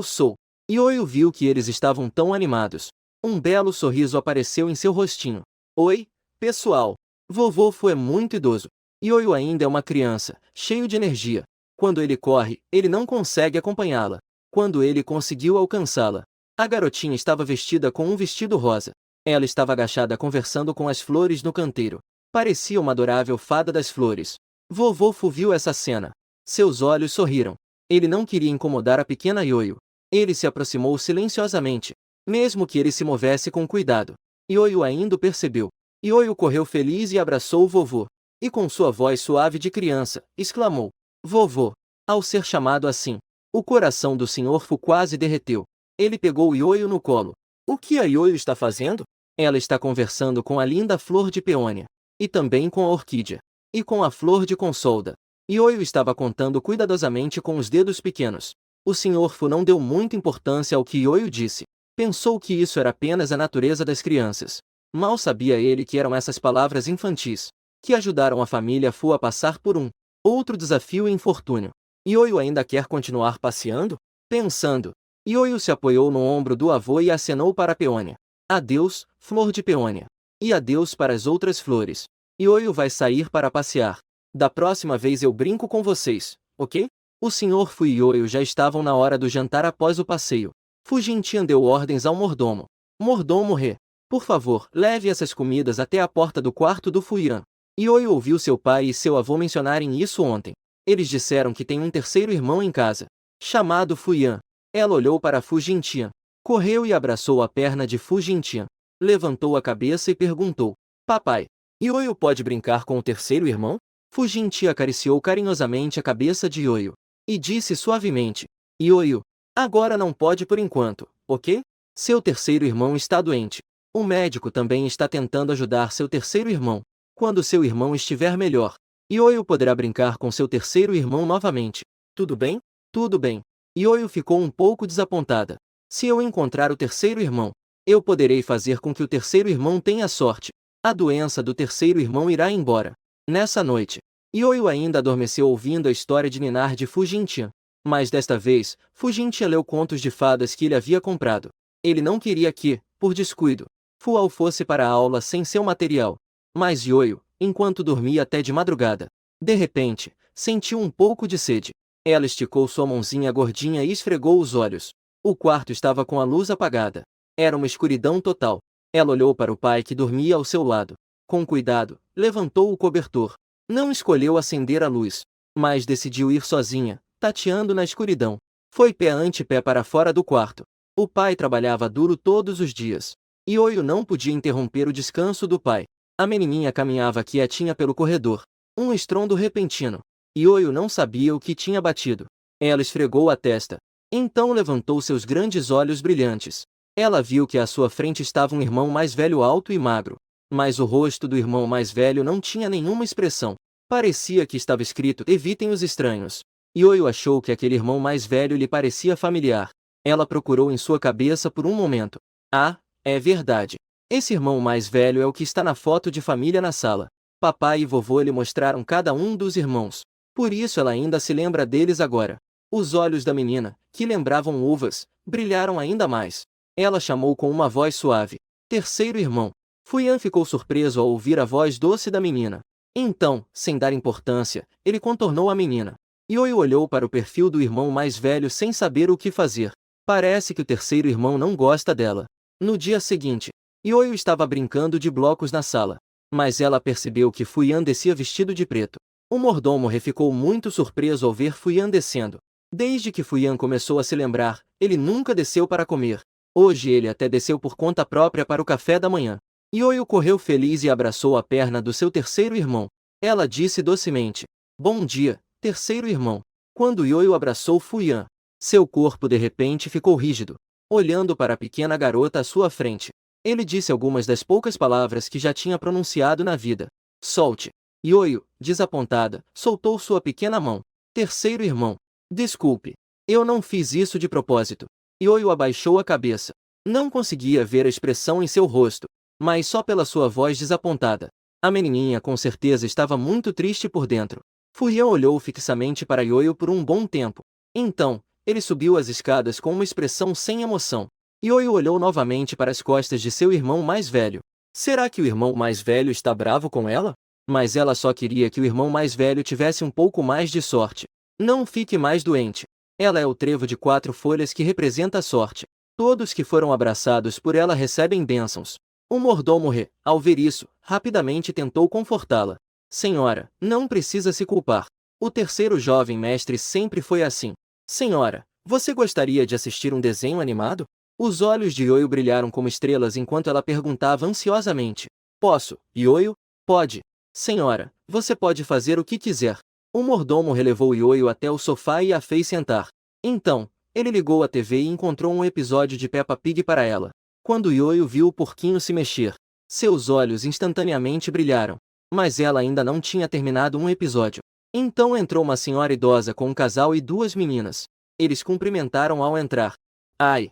sou. Ioio viu que eles estavam tão animados. Um belo sorriso apareceu em seu rostinho. Oi, pessoal. Vovô Fu é muito idoso. Ioio ainda é uma criança, cheio de energia. Quando ele corre, ele não consegue acompanhá-la. Quando ele conseguiu alcançá-la, a garotinha estava vestida com um vestido rosa. Ela estava agachada conversando com as flores no canteiro. Parecia uma adorável fada das flores. Vovô Fu viu essa cena. Seus olhos sorriram. Ele não queria incomodar a pequena Ioio. Ele se aproximou silenciosamente, mesmo que ele se movesse com cuidado. Ioio ainda o percebeu. Ioio correu feliz e abraçou o vovô. E com sua voz suave de criança, exclamou: "Vovô!" Ao ser chamado assim, o coração do Sr. Fu quase derreteu. Ele pegou Ioio no colo. "O que a Ioio está fazendo?" "Ela está conversando com a linda flor de peônia. E também com a orquídea. E com a flor de consolda." Ioio estava contando cuidadosamente com os dedos pequenos. O Sr. Fu não deu muita importância ao que Ioio disse. Pensou que isso era apenas a natureza das crianças. Mal sabia ele que eram essas palavras infantis que ajudaram a família Fu a passar por outro desafio e infortúnio. Ioio ainda quer continuar passeando? Pensando, Ioio se apoiou no ombro do avô e acenou para a peônia. "Adeus, flor de peônia." E adeus para as outras flores. Ioio vai sair para passear. "Da próxima vez eu brinco com vocês, ok?" O Sr. Fu e Ioio já estavam na hora do jantar após o passeio. Fu Jintian deu ordens ao mordomo. "Mordomo Re, por favor, leve essas comidas até a porta do quarto do Fuyan." Ioio ouviu seu pai e seu avô mencionarem isso ontem. Eles disseram que tem um terceiro irmão em casa, chamado Fuyan. Ela olhou para Fu Jintian, correu e abraçou a perna de Fu Jintian. Levantou a cabeça e perguntou: "Papai, Ioio pode brincar com o terceiro irmão?" Fu Jintian acariciou carinhosamente a cabeça de Ioio e disse suavemente: "Ioio, agora não pode por enquanto, ok? Seu terceiro irmão está doente. O médico também está tentando ajudar seu terceiro irmão. Quando seu irmão estiver melhor, Ioio poderá brincar com seu terceiro irmão novamente. Tudo bem?" "Tudo bem." Ioio ficou um pouco desapontada. "Se eu encontrar o terceiro irmão, eu poderei fazer com que o terceiro irmão tenha sorte. A doença do terceiro irmão irá embora." Nessa noite, Ioio ainda adormeceu ouvindo a história de Ninar de Fu Jintian. Mas desta vez, Fu Jintian leu contos de fadas que ele havia comprado. Ele não queria que, por descuido, Fu Ao fosse para a aula sem seu material. Mas Ioio, enquanto dormia até de madrugada, de repente, sentiu um pouco de sede. Ela esticou sua mãozinha gordinha e esfregou os olhos. O quarto estava com a luz apagada. Era uma escuridão total. Ela olhou para o pai que dormia ao seu lado. Com cuidado, levantou o cobertor. Não escolheu acender a luz, mas decidiu ir sozinha, tateando na escuridão. Foi pé ante pé para fora do quarto. O pai trabalhava duro todos os dias. Ioio não podia interromper o descanso do pai. A menininha caminhava quietinha pelo corredor. Um estrondo repentino. Ioio não sabia o que tinha batido. Ela esfregou a testa. Então levantou seus grandes olhos brilhantes. Ela viu que à sua frente estava um irmão mais velho alto e magro. Mas o rosto do irmão mais velho não tinha nenhuma expressão. Parecia que estava escrito: "Evitem os estranhos." Ioio achou que aquele irmão mais velho lhe parecia familiar. Ela procurou em sua cabeça por um momento. "Ah, é verdade. Esse irmão mais velho é o que está na foto de família na sala." Papai e vovô lhe mostraram cada um dos irmãos. Por isso ela ainda se lembra deles agora. Os olhos da menina, que lembravam uvas, brilharam ainda mais. Ela chamou com uma voz suave: "Terceiro irmão." Fuyan ficou surpreso ao ouvir a voz doce da menina. Então, sem dar importância, ele contornou a menina. Ioio olhou para o perfil do irmão mais velho sem saber o que fazer. Parece que o terceiro irmão não gosta dela. No dia seguinte, Ioio estava brincando de blocos na sala. Mas ela percebeu que Fuyan descia vestido de preto. O mordomo ficou muito surpreso ao ver Fuyan descendo. Desde que Fuyan começou a se lembrar, ele nunca desceu para comer. Hoje ele até desceu por conta própria para o café da manhã. Ioio correu feliz e abraçou a perna do seu terceiro irmão. Ela disse docemente: "Bom dia, terceiro irmão." Quando Ioio abraçou Fuyan, seu corpo de repente ficou rígido. Olhando para a pequena garota à sua frente, ele disse algumas das poucas palavras que já tinha pronunciado na vida. "Solte." Ioio, desapontada, soltou sua pequena mão. "Terceiro irmão, desculpe. Eu não fiz isso de propósito." Ioio abaixou a cabeça. Não conseguia ver a expressão em seu rosto, mas só pela sua voz desapontada. A menininha com certeza estava muito triste por dentro. Fuyan olhou fixamente para Ioio por um bom tempo. Então, ele subiu as escadas com uma expressão sem emoção. Ioio olhou novamente para as costas de seu irmão mais velho. Será que o irmão mais velho está bravo com ela? Mas ela só queria que o irmão mais velho tivesse um pouco mais de sorte. Não fique mais doente. Ela é o trevo de 4 folhas que representa a sorte. Todos que foram abraçados por ela recebem bênçãos. O mordomo, ao ver isso, rapidamente tentou confortá-la. "Senhora, não precisa se culpar. O terceiro jovem mestre sempre foi assim." "Senhora, Você gostaria de assistir um desenho animado? Os olhos de Ioio brilharam como estrelas enquanto ela perguntava ansiosamente. Posso, Ioio? Pode. Senhora, você pode fazer o que quiser. O mordomo relevou Ioio até o sofá e a fez sentar. Então, ele ligou a TV e encontrou um episódio de Peppa Pig para ela. Quando Ioio viu o porquinho se mexer, seus olhos instantaneamente brilharam. Mas ela ainda não tinha terminado um episódio. Então entrou uma senhora idosa com um casal e duas meninas. Eles cumprimentaram ao entrar. Ai!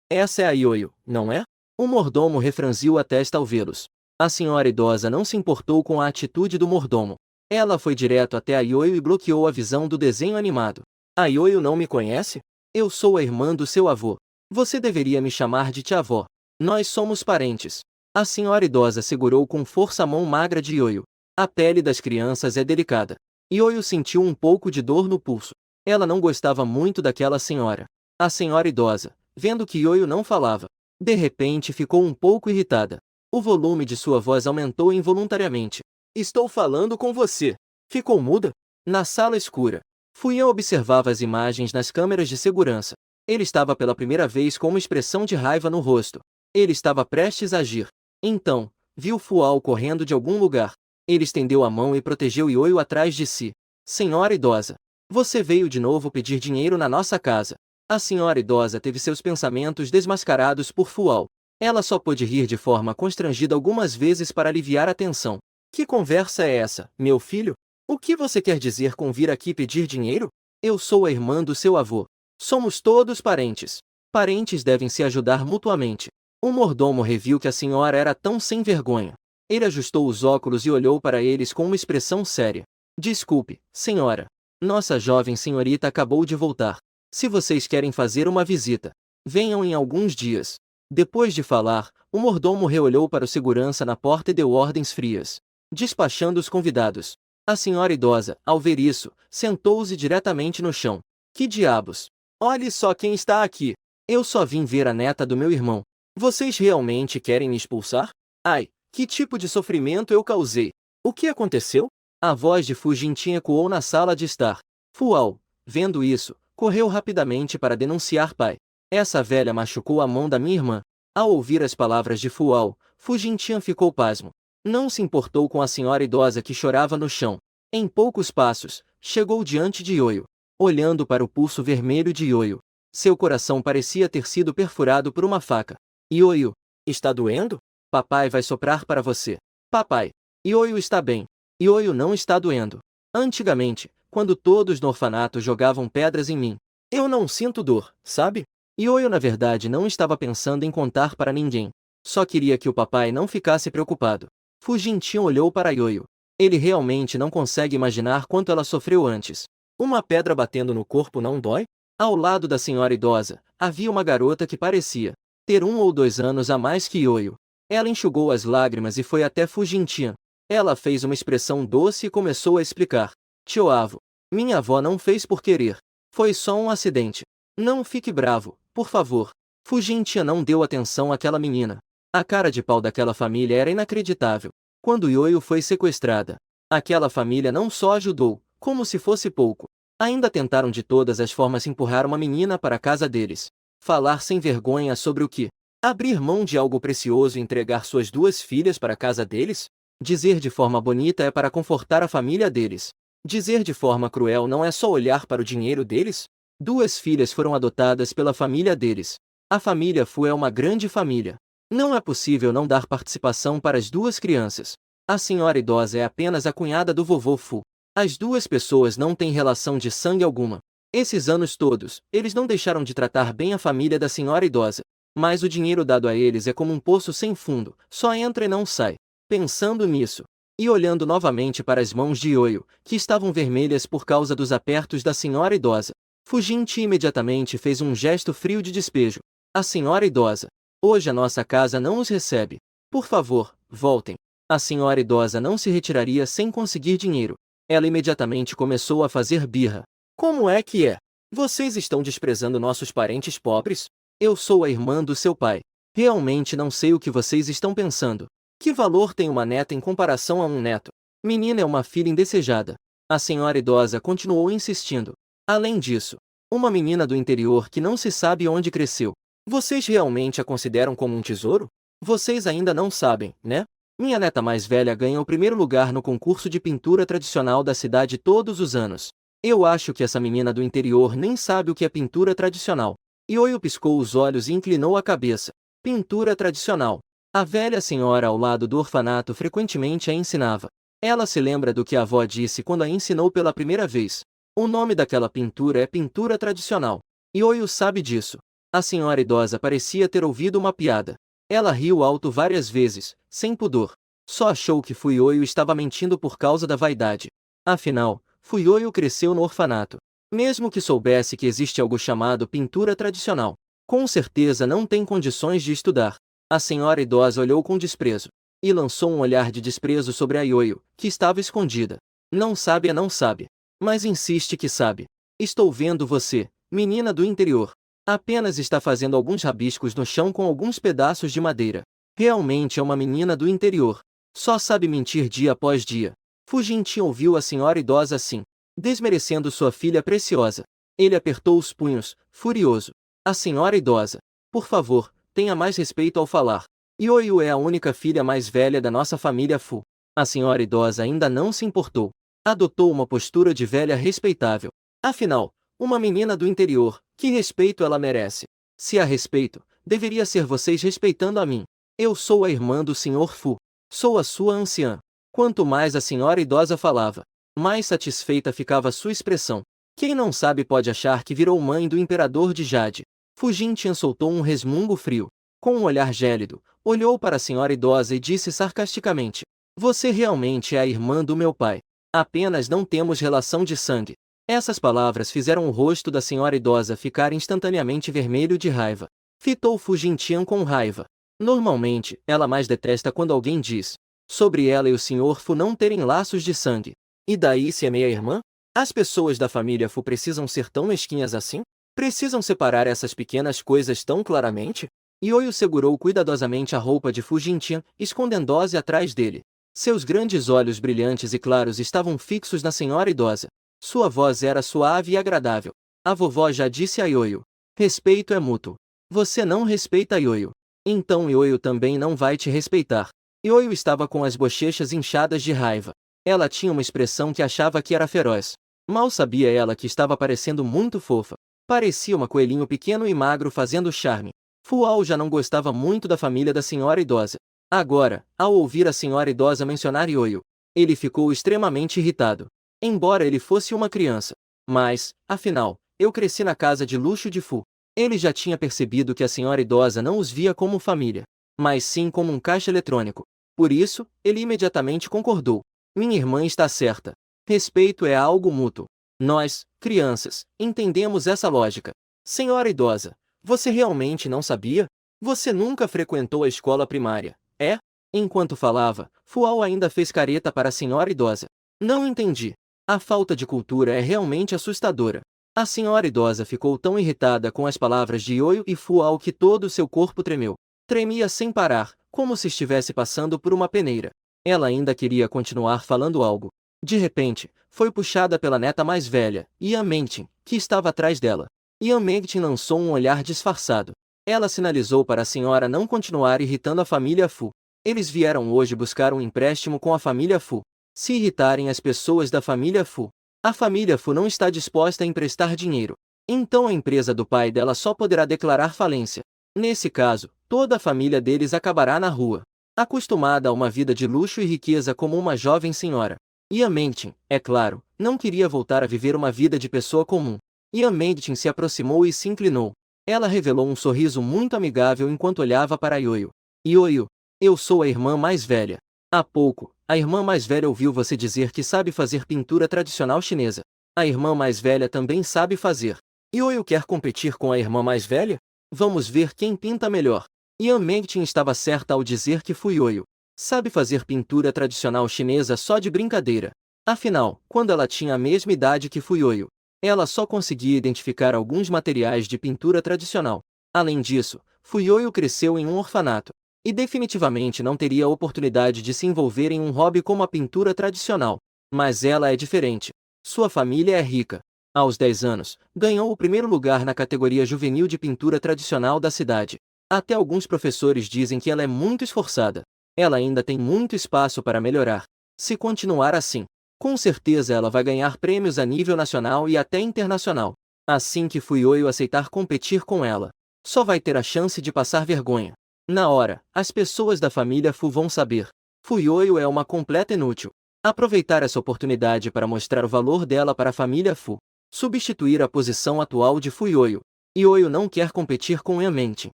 Essa é a Ioio, não é? O mordomo refranziu a testa ao vê-los. A senhora idosa não se importou com a atitude do mordomo. Ela foi direto até a Ioio e bloqueou a visão do desenho animado. A Ioio não me conhece? Eu sou a irmã do seu avô. Você deveria me chamar de tia-avó. Nós somos parentes. A senhora idosa segurou com força a mão magra de Ioio. A pele das crianças é delicada. Ioio sentiu um pouco de dor no pulso. Ela não gostava muito daquela senhora. A senhora idosa, vendo que Ioio não falava, de repente ficou um pouco irritada. O volume de sua voz aumentou involuntariamente. Estou falando com você. Ficou muda? Na sala escura, Fuyan observava as imagens nas câmeras de segurança. Ele estava pela primeira vez com uma expressão de raiva no rosto. Ele estava prestes a agir. Então, viu Fual correndo de algum lugar. Ele estendeu a mão e protegeu Ioio atrás de si. Senhora idosa, você veio de novo pedir dinheiro na nossa casa. A senhora idosa teve seus pensamentos desmascarados por Fual. Ela só pôde rir de forma constrangida algumas vezes para aliviar a tensão. Que conversa é essa, meu filho? O que você quer dizer com vir aqui pedir dinheiro? Eu sou a irmã do seu avô. Somos todos parentes. Parentes devem se ajudar mutuamente. O mordomo reviu que a senhora era tão sem vergonha. Ele ajustou os óculos e olhou para eles com uma expressão séria. Desculpe, senhora. Nossa jovem senhorita acabou de voltar. Se vocês querem fazer uma visita, venham em alguns dias. Depois de falar, o mordomo reolhou para o segurança na porta e deu ordens frias, despachando os convidados. A senhora idosa, ao ver isso, sentou-se diretamente no chão. Que diabos! Olhe só quem está aqui! Eu só vim ver a neta do meu irmão. Vocês realmente querem me expulsar? Ai, que tipo de sofrimento eu causei? O que aconteceu? A voz de Fujintin ecoou na sala de estar. Fual, vendo isso, correu rapidamente para denunciar pai. Essa velha machucou a mão da minha irmã. Ao ouvir as palavras de Fual, Fujintin ficou pasmo. Não se importou com a senhora idosa que chorava no chão. Em poucos passos, chegou diante de Ioio. Olhando para o pulso vermelho de Ioio, seu coração parecia ter sido perfurado por uma faca. Ioio, está doendo? Papai vai soprar para você. Papai, Ioio está bem. Ioio não está doendo. Antigamente, quando todos no orfanato jogavam pedras em mim, eu não sinto dor, sabe? Ioio na verdade não estava pensando em contar para ninguém. Só queria que o papai não ficasse preocupado. Fujintin olhou para Ioio. Ele realmente não consegue imaginar quanto ela sofreu antes. Uma pedra batendo no corpo não dói? Ao lado da senhora idosa, havia uma garota que parecia ter 1 ou 2 anos a mais que Ioio. Ela enxugou as lágrimas e foi até Fujintin. Ela fez uma expressão doce e começou a explicar. Tio Avo, minha avó não fez por querer. Foi só um acidente. Não fique bravo, por favor. Fujintin não deu atenção àquela menina. A cara de pau daquela família era inacreditável. Quando Ioio foi sequestrada, aquela família não só ajudou, como se fosse pouco. Ainda tentaram de todas as formas empurrar uma menina para a casa deles. Falar sem vergonha sobre o que? Abrir mão de algo precioso e entregar suas 2 filhas para a casa deles? Dizer de forma bonita é para confortar a família deles. Dizer de forma cruel não é só olhar para o dinheiro deles? 2 filhas foram adotadas pela família deles. A família Fu é uma grande família. Não é possível não dar participação para as 2 crianças. A senhora idosa é apenas a cunhada do vovô Fu. As 2 pessoas não têm relação de sangue alguma. Esses anos todos, eles não deixaram de tratar bem a família da senhora idosa. Mas o dinheiro dado a eles é como um poço sem fundo, só entra e não sai. Pensando nisso, e olhando novamente para as mãos de Ioio, que estavam vermelhas por causa dos apertos da senhora idosa, Fujintin imediatamente fez um gesto frio de despejo. A senhora idosa, hoje a nossa casa não os recebe. Por favor, voltem. A senhora idosa não se retiraria sem conseguir dinheiro. Ela imediatamente começou a fazer birra. Como é que é? Vocês estão desprezando nossos parentes pobres? Eu sou a irmã do seu pai. Realmente não sei o que vocês estão pensando. Que valor tem uma neta em comparação a um neto? Menina é uma filha indesejada. A senhora idosa continuou insistindo. Além disso, Uma menina do interior que não se sabe onde cresceu. Vocês realmente a consideram como um tesouro? Vocês ainda não sabem, né? Minha neta mais velha ganha o primeiro lugar no concurso de pintura tradicional da cidade todos os anos. Eu acho que essa menina do interior nem sabe o que é pintura tradicional. Ioio piscou os olhos e inclinou a cabeça. Pintura tradicional. A velha senhora ao lado do orfanato frequentemente a ensinava. Ela se lembra do que a avó disse quando a ensinou pela primeira vez. O nome daquela pintura é pintura tradicional. Ioio sabe disso. A senhora idosa parecia ter ouvido uma piada. Ela riu alto várias vezes, sem pudor. Só achou que Fuioio estava mentindo por causa da vaidade. Afinal, Fuioio cresceu no orfanato. Mesmo que soubesse que existe algo chamado pintura tradicional, com certeza não tem condições de estudar. A senhora idosa olhou com desprezo e lançou um olhar de desprezo sobre a Ioio, que estava escondida. Não sabe, não sabe. Mas insiste que sabe. Estou vendo você, menina do interior. Apenas está fazendo alguns rabiscos no chão com alguns pedaços de madeira. Realmente é uma menina do interior. Só sabe mentir dia após dia. Fujintin ouviu a senhora idosa assim, desmerecendo sua filha preciosa. Ele apertou os punhos, furioso. A senhora idosa. Por favor, tenha mais respeito ao falar. Ioio é a única filha mais velha da nossa família Fu. A senhora idosa ainda não se importou. Adotou uma postura de velha respeitável. Afinal, uma menina do interior, que respeito ela merece? Se a respeito, deveria ser vocês respeitando a mim. Eu sou a irmã do Sr. Fu. Sou a sua anciã. Quanto mais a senhora idosa falava, mais satisfeita ficava sua expressão. Quem não sabe pode achar que virou mãe do imperador de Jade. Fujintian soltou um resmungo frio. Com um olhar gélido, olhou para a senhora idosa e disse sarcasticamente: Você realmente é a irmã do meu pai. Apenas não temos relação de sangue. Essas palavras fizeram o rosto da senhora idosa ficar instantaneamente vermelho de raiva. Fitou Fujintian com raiva. Normalmente, ela mais detesta quando alguém diz sobre ela e o Sr. Fu não terem laços de sangue. E daí se é meia-irmã? As pessoas da família Fu precisam ser tão mesquinhas assim? Precisam separar essas pequenas coisas tão claramente? Ioio segurou cuidadosamente a roupa de Fujintian, escondendo-se atrás dele. Seus grandes olhos brilhantes e claros estavam fixos na senhora idosa. Sua voz era suave e agradável. A vovó já disse a Ioio: Respeito é mútuo. Você não respeita Ioio. Então Ioio também não vai te respeitar. Ioio estava com as bochechas inchadas de raiva. Ela tinha uma expressão que achava que era feroz. Mal sabia ela que estava parecendo muito fofa. Parecia uma coelhinho pequeno e magro fazendo charme. Fual já não gostava muito da família da senhora idosa. Agora, ao ouvir a senhora idosa mencionar Ioio, ele ficou extremamente irritado. Embora ele fosse uma criança. Mas, afinal, eu cresci na casa de luxo de Fu. Ele já tinha percebido que a senhora idosa não os via como família, mas sim como um caixa eletrônico. Por isso, ele imediatamente concordou. Minha irmã está certa. Respeito é algo mútuo. Nós, crianças, entendemos essa lógica. Senhora idosa, você realmente não sabia? Você nunca frequentou a escola primária, é? Enquanto falava, Fual ainda fez careta para a senhora idosa. Não entendi. A falta de cultura é realmente assustadora. A senhora idosa ficou tão irritada com as palavras de Ioio e Fual que todo o seu corpo tremeu. Tremia sem parar, como se estivesse passando por uma peneira. Ela ainda queria continuar falando algo. De repente, foi puxada pela neta mais velha, Yan Mengtin, que estava atrás dela. Yan Mengtin lançou um olhar disfarçado. Ela sinalizou para a senhora não continuar irritando a família Fu. Eles vieram hoje buscar um empréstimo com a família Fu. Se irritarem as pessoas da família Fu, a família Fu não está disposta a emprestar dinheiro. Então a empresa do pai dela só poderá declarar falência. Nesse caso, toda a família deles acabará na rua. Acostumada a uma vida de luxo e riqueza como uma jovem senhora, Yan Mengtin, é claro, não queria voltar a viver uma vida de pessoa comum. Yan Mengtin se aproximou e se inclinou. Ela revelou um sorriso muito amigável enquanto olhava para Ioio. Ioio, eu sou a irmã mais velha. Há pouco, a irmã mais velha ouviu você dizer que sabe fazer pintura tradicional chinesa. A irmã mais velha também sabe fazer. Ioio quer competir com a irmã mais velha? Vamos ver quem pinta melhor. Yan Mengtin estava certa ao dizer que Ioio sabe fazer pintura tradicional chinesa só de brincadeira. Afinal, quando ela tinha a mesma idade que Ioio, ela só conseguia identificar alguns materiais de pintura tradicional. Além disso, Ioio cresceu em um orfanato e definitivamente não teria a oportunidade de se envolver em um hobby como a pintura tradicional. Mas ela é diferente. Sua família é rica. Aos 10 anos, ganhou o primeiro lugar na categoria juvenil de pintura tradicional da cidade. Até alguns professores dizem que ela é muito esforçada. Ela ainda tem muito espaço para melhorar. Se continuar assim, com certeza ela vai ganhar prêmios a nível nacional e até internacional. Assim que Fuyoyo aceitar competir com ela, só vai ter a chance de passar vergonha. Na hora, as pessoas da família Fu vão saber. Fuyoyo é uma completa inútil. Aproveitar essa oportunidade para mostrar o valor dela para a família Fu. Substituir a posição atual de Fuyoyo. Yoyo não quer competir com Yanmengtin.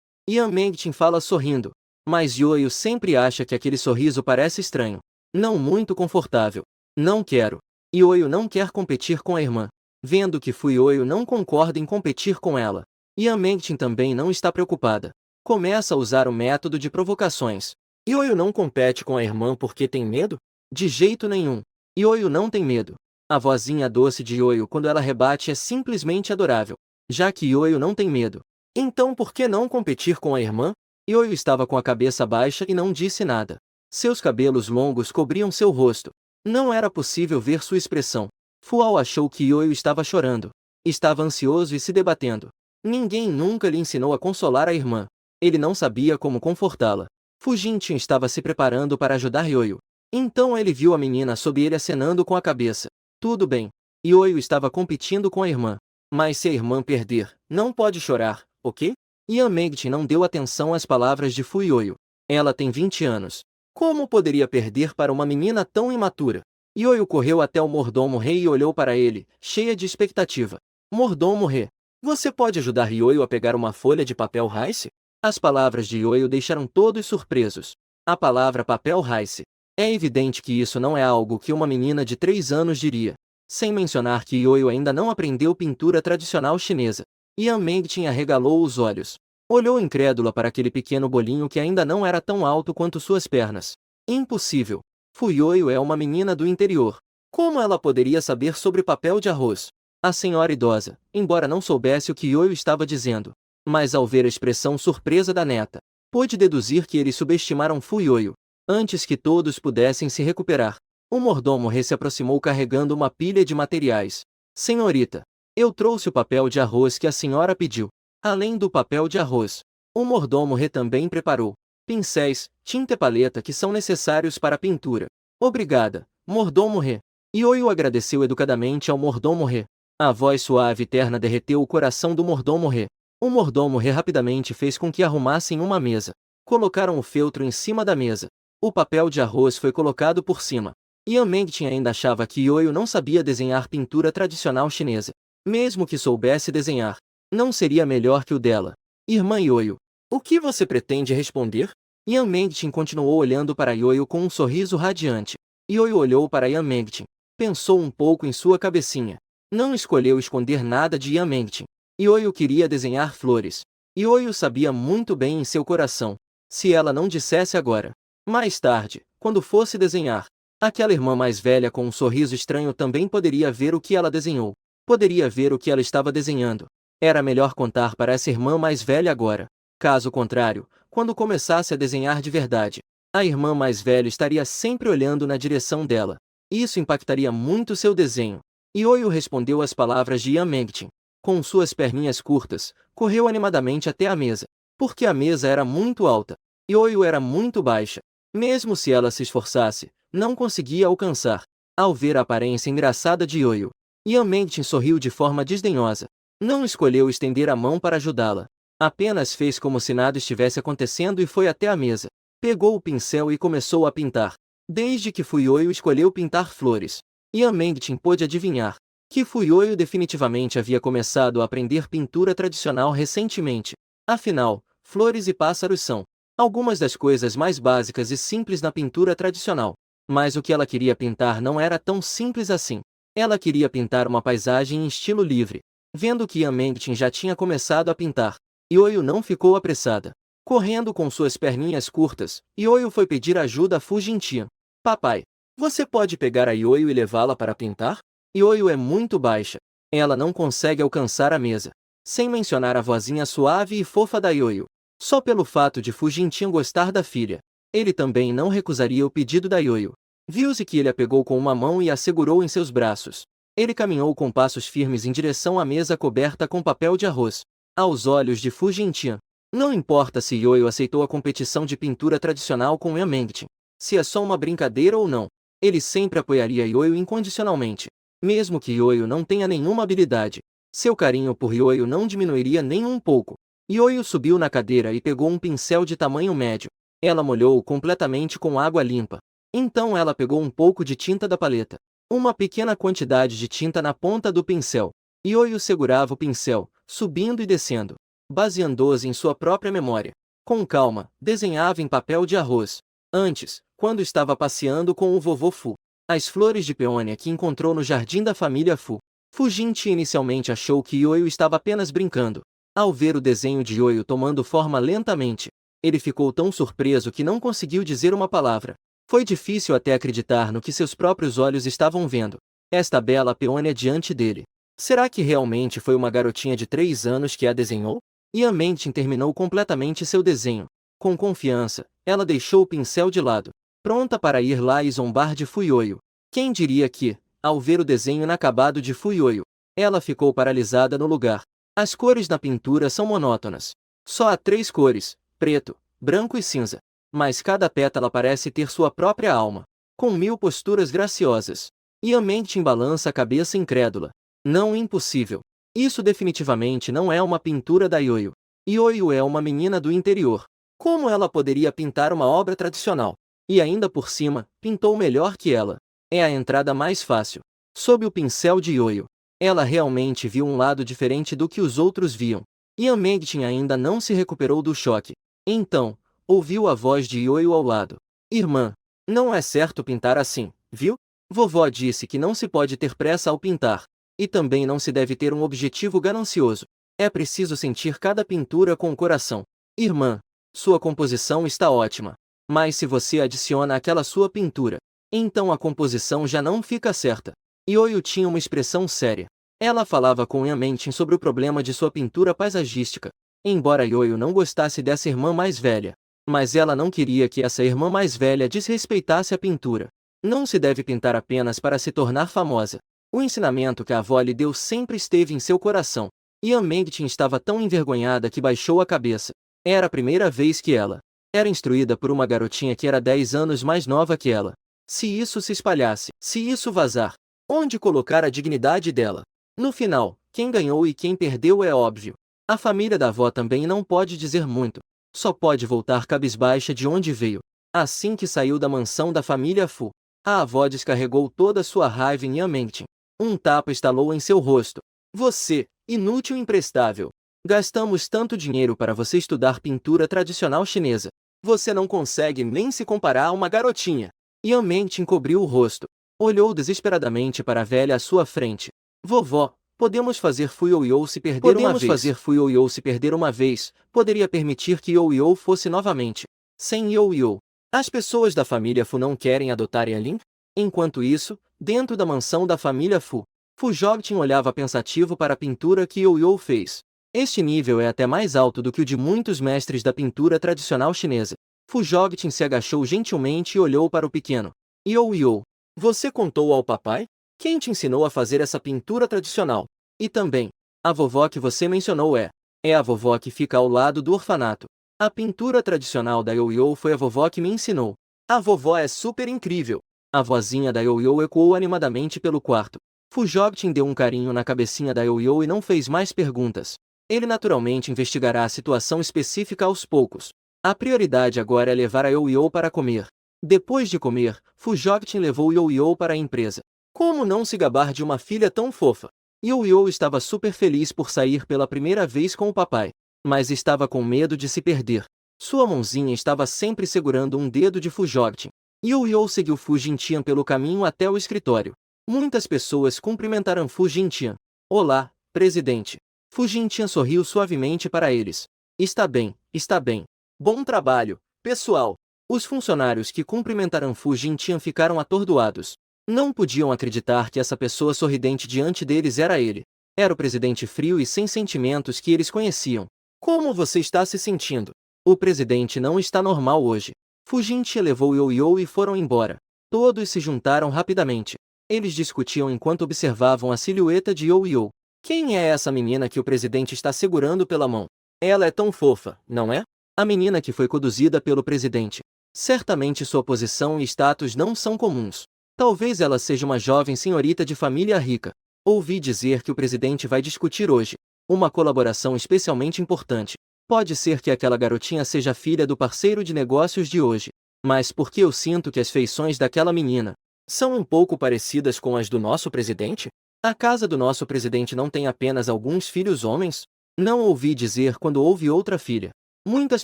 Yanmengtin fala sorrindo. Mas Yoyo sempre acha que aquele sorriso parece estranho. Não muito confortável. Não quero. Yoyo não quer competir com a irmã. Vendo que Fuyoyo não concorda em competir com ela, Yanmengtin também não está preocupada. Começa a usar o método de provocações. Yoyo não compete com a irmã porque tem medo? De jeito nenhum. Yoyo não tem medo. A vozinha doce de Yoyo quando ela rebate é simplesmente adorável. Já que Yoyo não tem medo, então por que não competir com a irmã? Yoyo estava com a cabeça baixa e não disse nada. Seus cabelos longos cobriam seu rosto. Não era possível ver sua expressão. Fuao achou que Yoyo estava chorando. Estava ansioso e se debatendo. Ninguém nunca lhe ensinou a consolar a irmã. Ele não sabia como confortá-la. Fujintin estava se preparando para ajudar Yoyo. Então ele viu a menina sob ele acenando com a cabeça. Tudo bem. Yoyo estava competindo com a irmã. Mas se a irmã perder, não pode chorar, ok? Yanmengtin não deu atenção às palavras de Fuyoyo. Ela tem 20 anos. Como poderia perder para uma menina tão imatura? Yoyo correu até o mordomo rei e olhou para ele, cheia de expectativa. Mordomo rei, você pode ajudar Yoyo a pegar uma folha de papel rice? As palavras de Yoyo deixaram todos surpresos. A palavra papel rice. É evidente que isso não é algo que uma menina de 3 anos diria. Sem mencionar que Yoyo ainda não aprendeu pintura tradicional chinesa. Yanmengtin arregalou os olhos. Olhou incrédula para aquele pequeno bolinho que ainda não era tão alto quanto suas pernas. Impossível. Fuyoyo é uma menina do interior. Como ela poderia saber sobre papel de arroz? A senhora idosa, embora não soubesse o que Yoyo estava dizendo, mas ao ver a expressão surpresa da neta, pôde deduzir que eles subestimaram Fuyoyo. Antes que todos pudessem se recuperar, o mordomo rei se aproximou carregando uma pilha de materiais. Senhorita, eu trouxe o papel de arroz que a senhora pediu. Além do papel de arroz, o mordomo rei também preparou pincéis, tinta e paleta que são necessários para a pintura. Obrigada, mordomo rei. Yoyo agradeceu educadamente ao mordomo rei. A voz suave e terna derreteu o coração do mordomo rei. O mordomo rei rapidamente fez com que arrumassem uma mesa. Colocaram o feltro em cima da mesa. O papel de arroz foi colocado por cima. Yanmengtin ainda achava que Yoyo não sabia desenhar pintura tradicional chinesa. Mesmo que soubesse desenhar, não seria melhor que o dela. Irmã Yoyo, o que você pretende responder? Yanmengtin continuou olhando para Yoyo com um sorriso radiante. Yoyo olhou para Yanmengtin. Pensou um pouco em sua cabecinha. Não escolheu esconder nada de Yanmengtin. Yoyo queria desenhar flores. Yoyo sabia muito bem em seu coração. Se ela não dissesse agora. Mais tarde, quando fosse desenhar, aquela irmã mais velha com um sorriso estranho também poderia ver o que ela desenhou. Poderia ver o que ela estava desenhando. Era melhor contar para essa irmã mais velha agora. Caso contrário, quando começasse a desenhar de verdade, a irmã mais velha estaria sempre olhando na direção dela. Isso impactaria muito seu desenho. Yoyo respondeu às palavras de Yanmengtin. Com suas perninhas curtas, correu animadamente até a mesa. Porque a mesa era muito alta. Yoyo era muito baixa. Mesmo se ela se esforçasse, não conseguia alcançar. Ao ver a aparência engraçada de Yoyo, Yanmengtin sorriu de forma desdenhosa. Não escolheu estender a mão para ajudá-la. Apenas fez como se nada estivesse acontecendo e foi até a mesa. Pegou o pincel e começou a pintar. Desde que Fuyoyo escolheu pintar flores, Yanmengtin pôde adivinhar que Fuyoyo definitivamente havia começado a aprender pintura tradicional recentemente. Afinal, flores e pássaros são algumas das coisas mais básicas e simples na pintura tradicional. Mas o que ela queria pintar não era tão simples assim. Ela queria pintar uma paisagem em estilo livre. Vendo que Yanmengtin já tinha começado a pintar, Yoyo não ficou apressada. Correndo com suas perninhas curtas, Yoyo foi pedir ajuda a Fujintian. Papai, você pode pegar a Yoyo e levá-la para pintar? Yoyo é muito baixa. Ela não consegue alcançar a mesa. Sem mencionar a vozinha suave e fofa da Yoyo. Só pelo fato de Fujintian gostar da filha, ele também não recusaria o pedido da Yoyo. Viu-se que ele a pegou com uma mão e a segurou em seus braços. Ele caminhou com passos firmes em direção à mesa coberta com papel de arroz. Aos olhos de Fu Jintian, não importa se Yoyo aceitou a competição de pintura tradicional com Yan Mengtin, se é só uma brincadeira ou não, ele sempre apoiaria Yoyo incondicionalmente. Mesmo que Yoyo não tenha nenhuma habilidade, seu carinho por Yoyo não diminuiria nem um pouco. Yoyo subiu na cadeira e pegou um pincel de tamanho médio. Ela molhou-o completamente com água limpa. Então ela pegou um pouco de tinta da paleta. Uma pequena quantidade de tinta na ponta do pincel. Yoyo segurava o pincel, subindo e descendo, baseando-se em sua própria memória. Com calma, desenhava em papel de arroz. Antes, quando estava passeando com o vovô Fu, as flores de peônia que encontrou no jardim da família Fu. Fu Jintian inicialmente achou que Yoyo estava apenas brincando. Ao ver o desenho de Yoyo tomando forma lentamente, ele ficou tão surpreso que não conseguiu dizer uma palavra. Foi difícil até acreditar no que seus próprios olhos estavam vendo. Esta bela peônia diante dele. Será que realmente foi uma garotinha de 3 anos que a desenhou? Yan Mengtin terminou completamente seu desenho. Com confiança, ela deixou o pincel de lado, pronta para ir lá e zombar de Fu Yoyo. Quem diria que, ao ver o desenho inacabado de Fu Yoyo, ela ficou paralisada no lugar. As cores na pintura são monótonas. Só há 3 cores, preto, branco e cinza. Mas cada pétala parece ter sua própria alma, com 1000 posturas graciosas. Yan Mengtin balança a cabeça incrédula. Não, impossível. Isso definitivamente não é uma pintura da Yoyo. Yoyo é uma menina do interior. Como ela poderia pintar uma obra tradicional? E ainda por cima, pintou melhor que ela. É a entrada mais fácil. Sob o pincel de Yoyo, ela realmente viu um lado diferente do que os outros viam. Yan Mengtin ainda não se recuperou do choque. Então, ouviu a voz de Yoyo ao lado. Irmã, não é certo pintar assim, viu? Vovó disse que não se pode ter pressa ao pintar. E também não se deve ter um objetivo ganancioso. É preciso sentir cada pintura com o coração. Irmã, sua composição está ótima. Mas se você adiciona aquela sua pintura, então a composição já não fica certa. Yoyo tinha uma expressão séria. Ela falava com Yan Mengtin sobre o problema de sua pintura paisagística. Embora Yoyo não gostasse dessa irmã mais velha, mas ela não queria que essa irmã mais velha desrespeitasse a pintura. Não se deve pintar apenas para se tornar famosa. O ensinamento que a avó lhe deu sempre esteve em seu coração. Yan Mengtin estava tão envergonhada que baixou a cabeça. Era a primeira vez que ela era instruída por uma garotinha que era 10 anos mais nova que ela. Se isso se espalhasse, se isso vazar, onde colocar a dignidade dela? No final, quem ganhou e quem perdeu é óbvio. A família da avó também não pode dizer muito. Só pode voltar cabisbaixa de onde veio. Assim que saiu da mansão da família Fu, a avó descarregou toda sua raiva em Yan Mengtin. Um tapa estalou em seu rosto. Você, inútil e imprestável. Gastamos tanto dinheiro para você estudar pintura tradicional chinesa. Você não consegue nem se comparar a uma garotinha. Yan Mengtin cobriu o rosto. Olhou desesperadamente para a velha à sua frente. Vovó, podemos fazer Fu Yoyo se perder uma vez. Podemos fazer Fu Yoyo se perder uma vez. Poderia permitir que Yoyo fosse novamente. Sem Yoyo. As pessoas da família Fu não querem adotar Yanlin? Enquanto isso, dentro da mansão da família Fu, Fu Jogtin olhava pensativo para a pintura que Yoyo fez. Este nível é até mais alto do que o de muitos mestres da pintura tradicional chinesa. Fu Jogtin se agachou gentilmente e olhou para o pequeno. Yoyo, você contou ao papai? Quem te ensinou a fazer essa pintura tradicional? E também, a vovó que você mencionou é a vovó que fica ao lado do orfanato. A pintura tradicional da Yoyo foi a vovó que me ensinou. A vovó é super incrível. A vozinha da Yoyo ecoou animadamente pelo quarto. Fu Jogtin deu um carinho na cabecinha da Yoyo e não fez mais perguntas. Ele naturalmente investigará a situação específica aos poucos. A prioridade agora é levar a Yoyo para comer. Depois de comer, Fu Jogtin levou Yoyo para a empresa. Como não se gabar de uma filha tão fofa? Yoyo estava super feliz por sair pela primeira vez com o papai, mas estava com medo de se perder. Sua mãozinha estava sempre segurando um dedo de Fu Jogtin. Yoyo seguiu Fu Jintian pelo caminho até o escritório. Muitas pessoas cumprimentaram Fu Jintian. Olá, presidente. Fu Jintian sorriu suavemente para eles. Está bem, está bem. Bom trabalho, pessoal. Os funcionários que cumprimentaram Fu Jintian ficaram atordoados. Não podiam acreditar que essa pessoa sorridente diante deles era ele. Era o presidente frio e sem sentimentos que eles conheciam. Como você está se sentindo? O presidente não está normal hoje. Fu Jintian levou Yoyo e foram embora. Todos se juntaram rapidamente. Eles discutiam enquanto observavam a silhueta de Yo-Yo. Quem é essa menina que o presidente está segurando pela mão? Ela é tão fofa, não é? A menina que foi conduzida pelo presidente. Certamente sua posição e status não são comuns. Talvez ela seja uma jovem senhorita de família rica. Ouvi dizer que o presidente vai discutir hoje uma colaboração especialmente importante. Pode ser que aquela garotinha seja filha do parceiro de negócios de hoje. Mas por que eu sinto que as feições daquela menina são um pouco parecidas com as do nosso presidente? A casa do nosso presidente não tem apenas alguns filhos homens? Não ouvi dizer quando houve outra filha. Muitas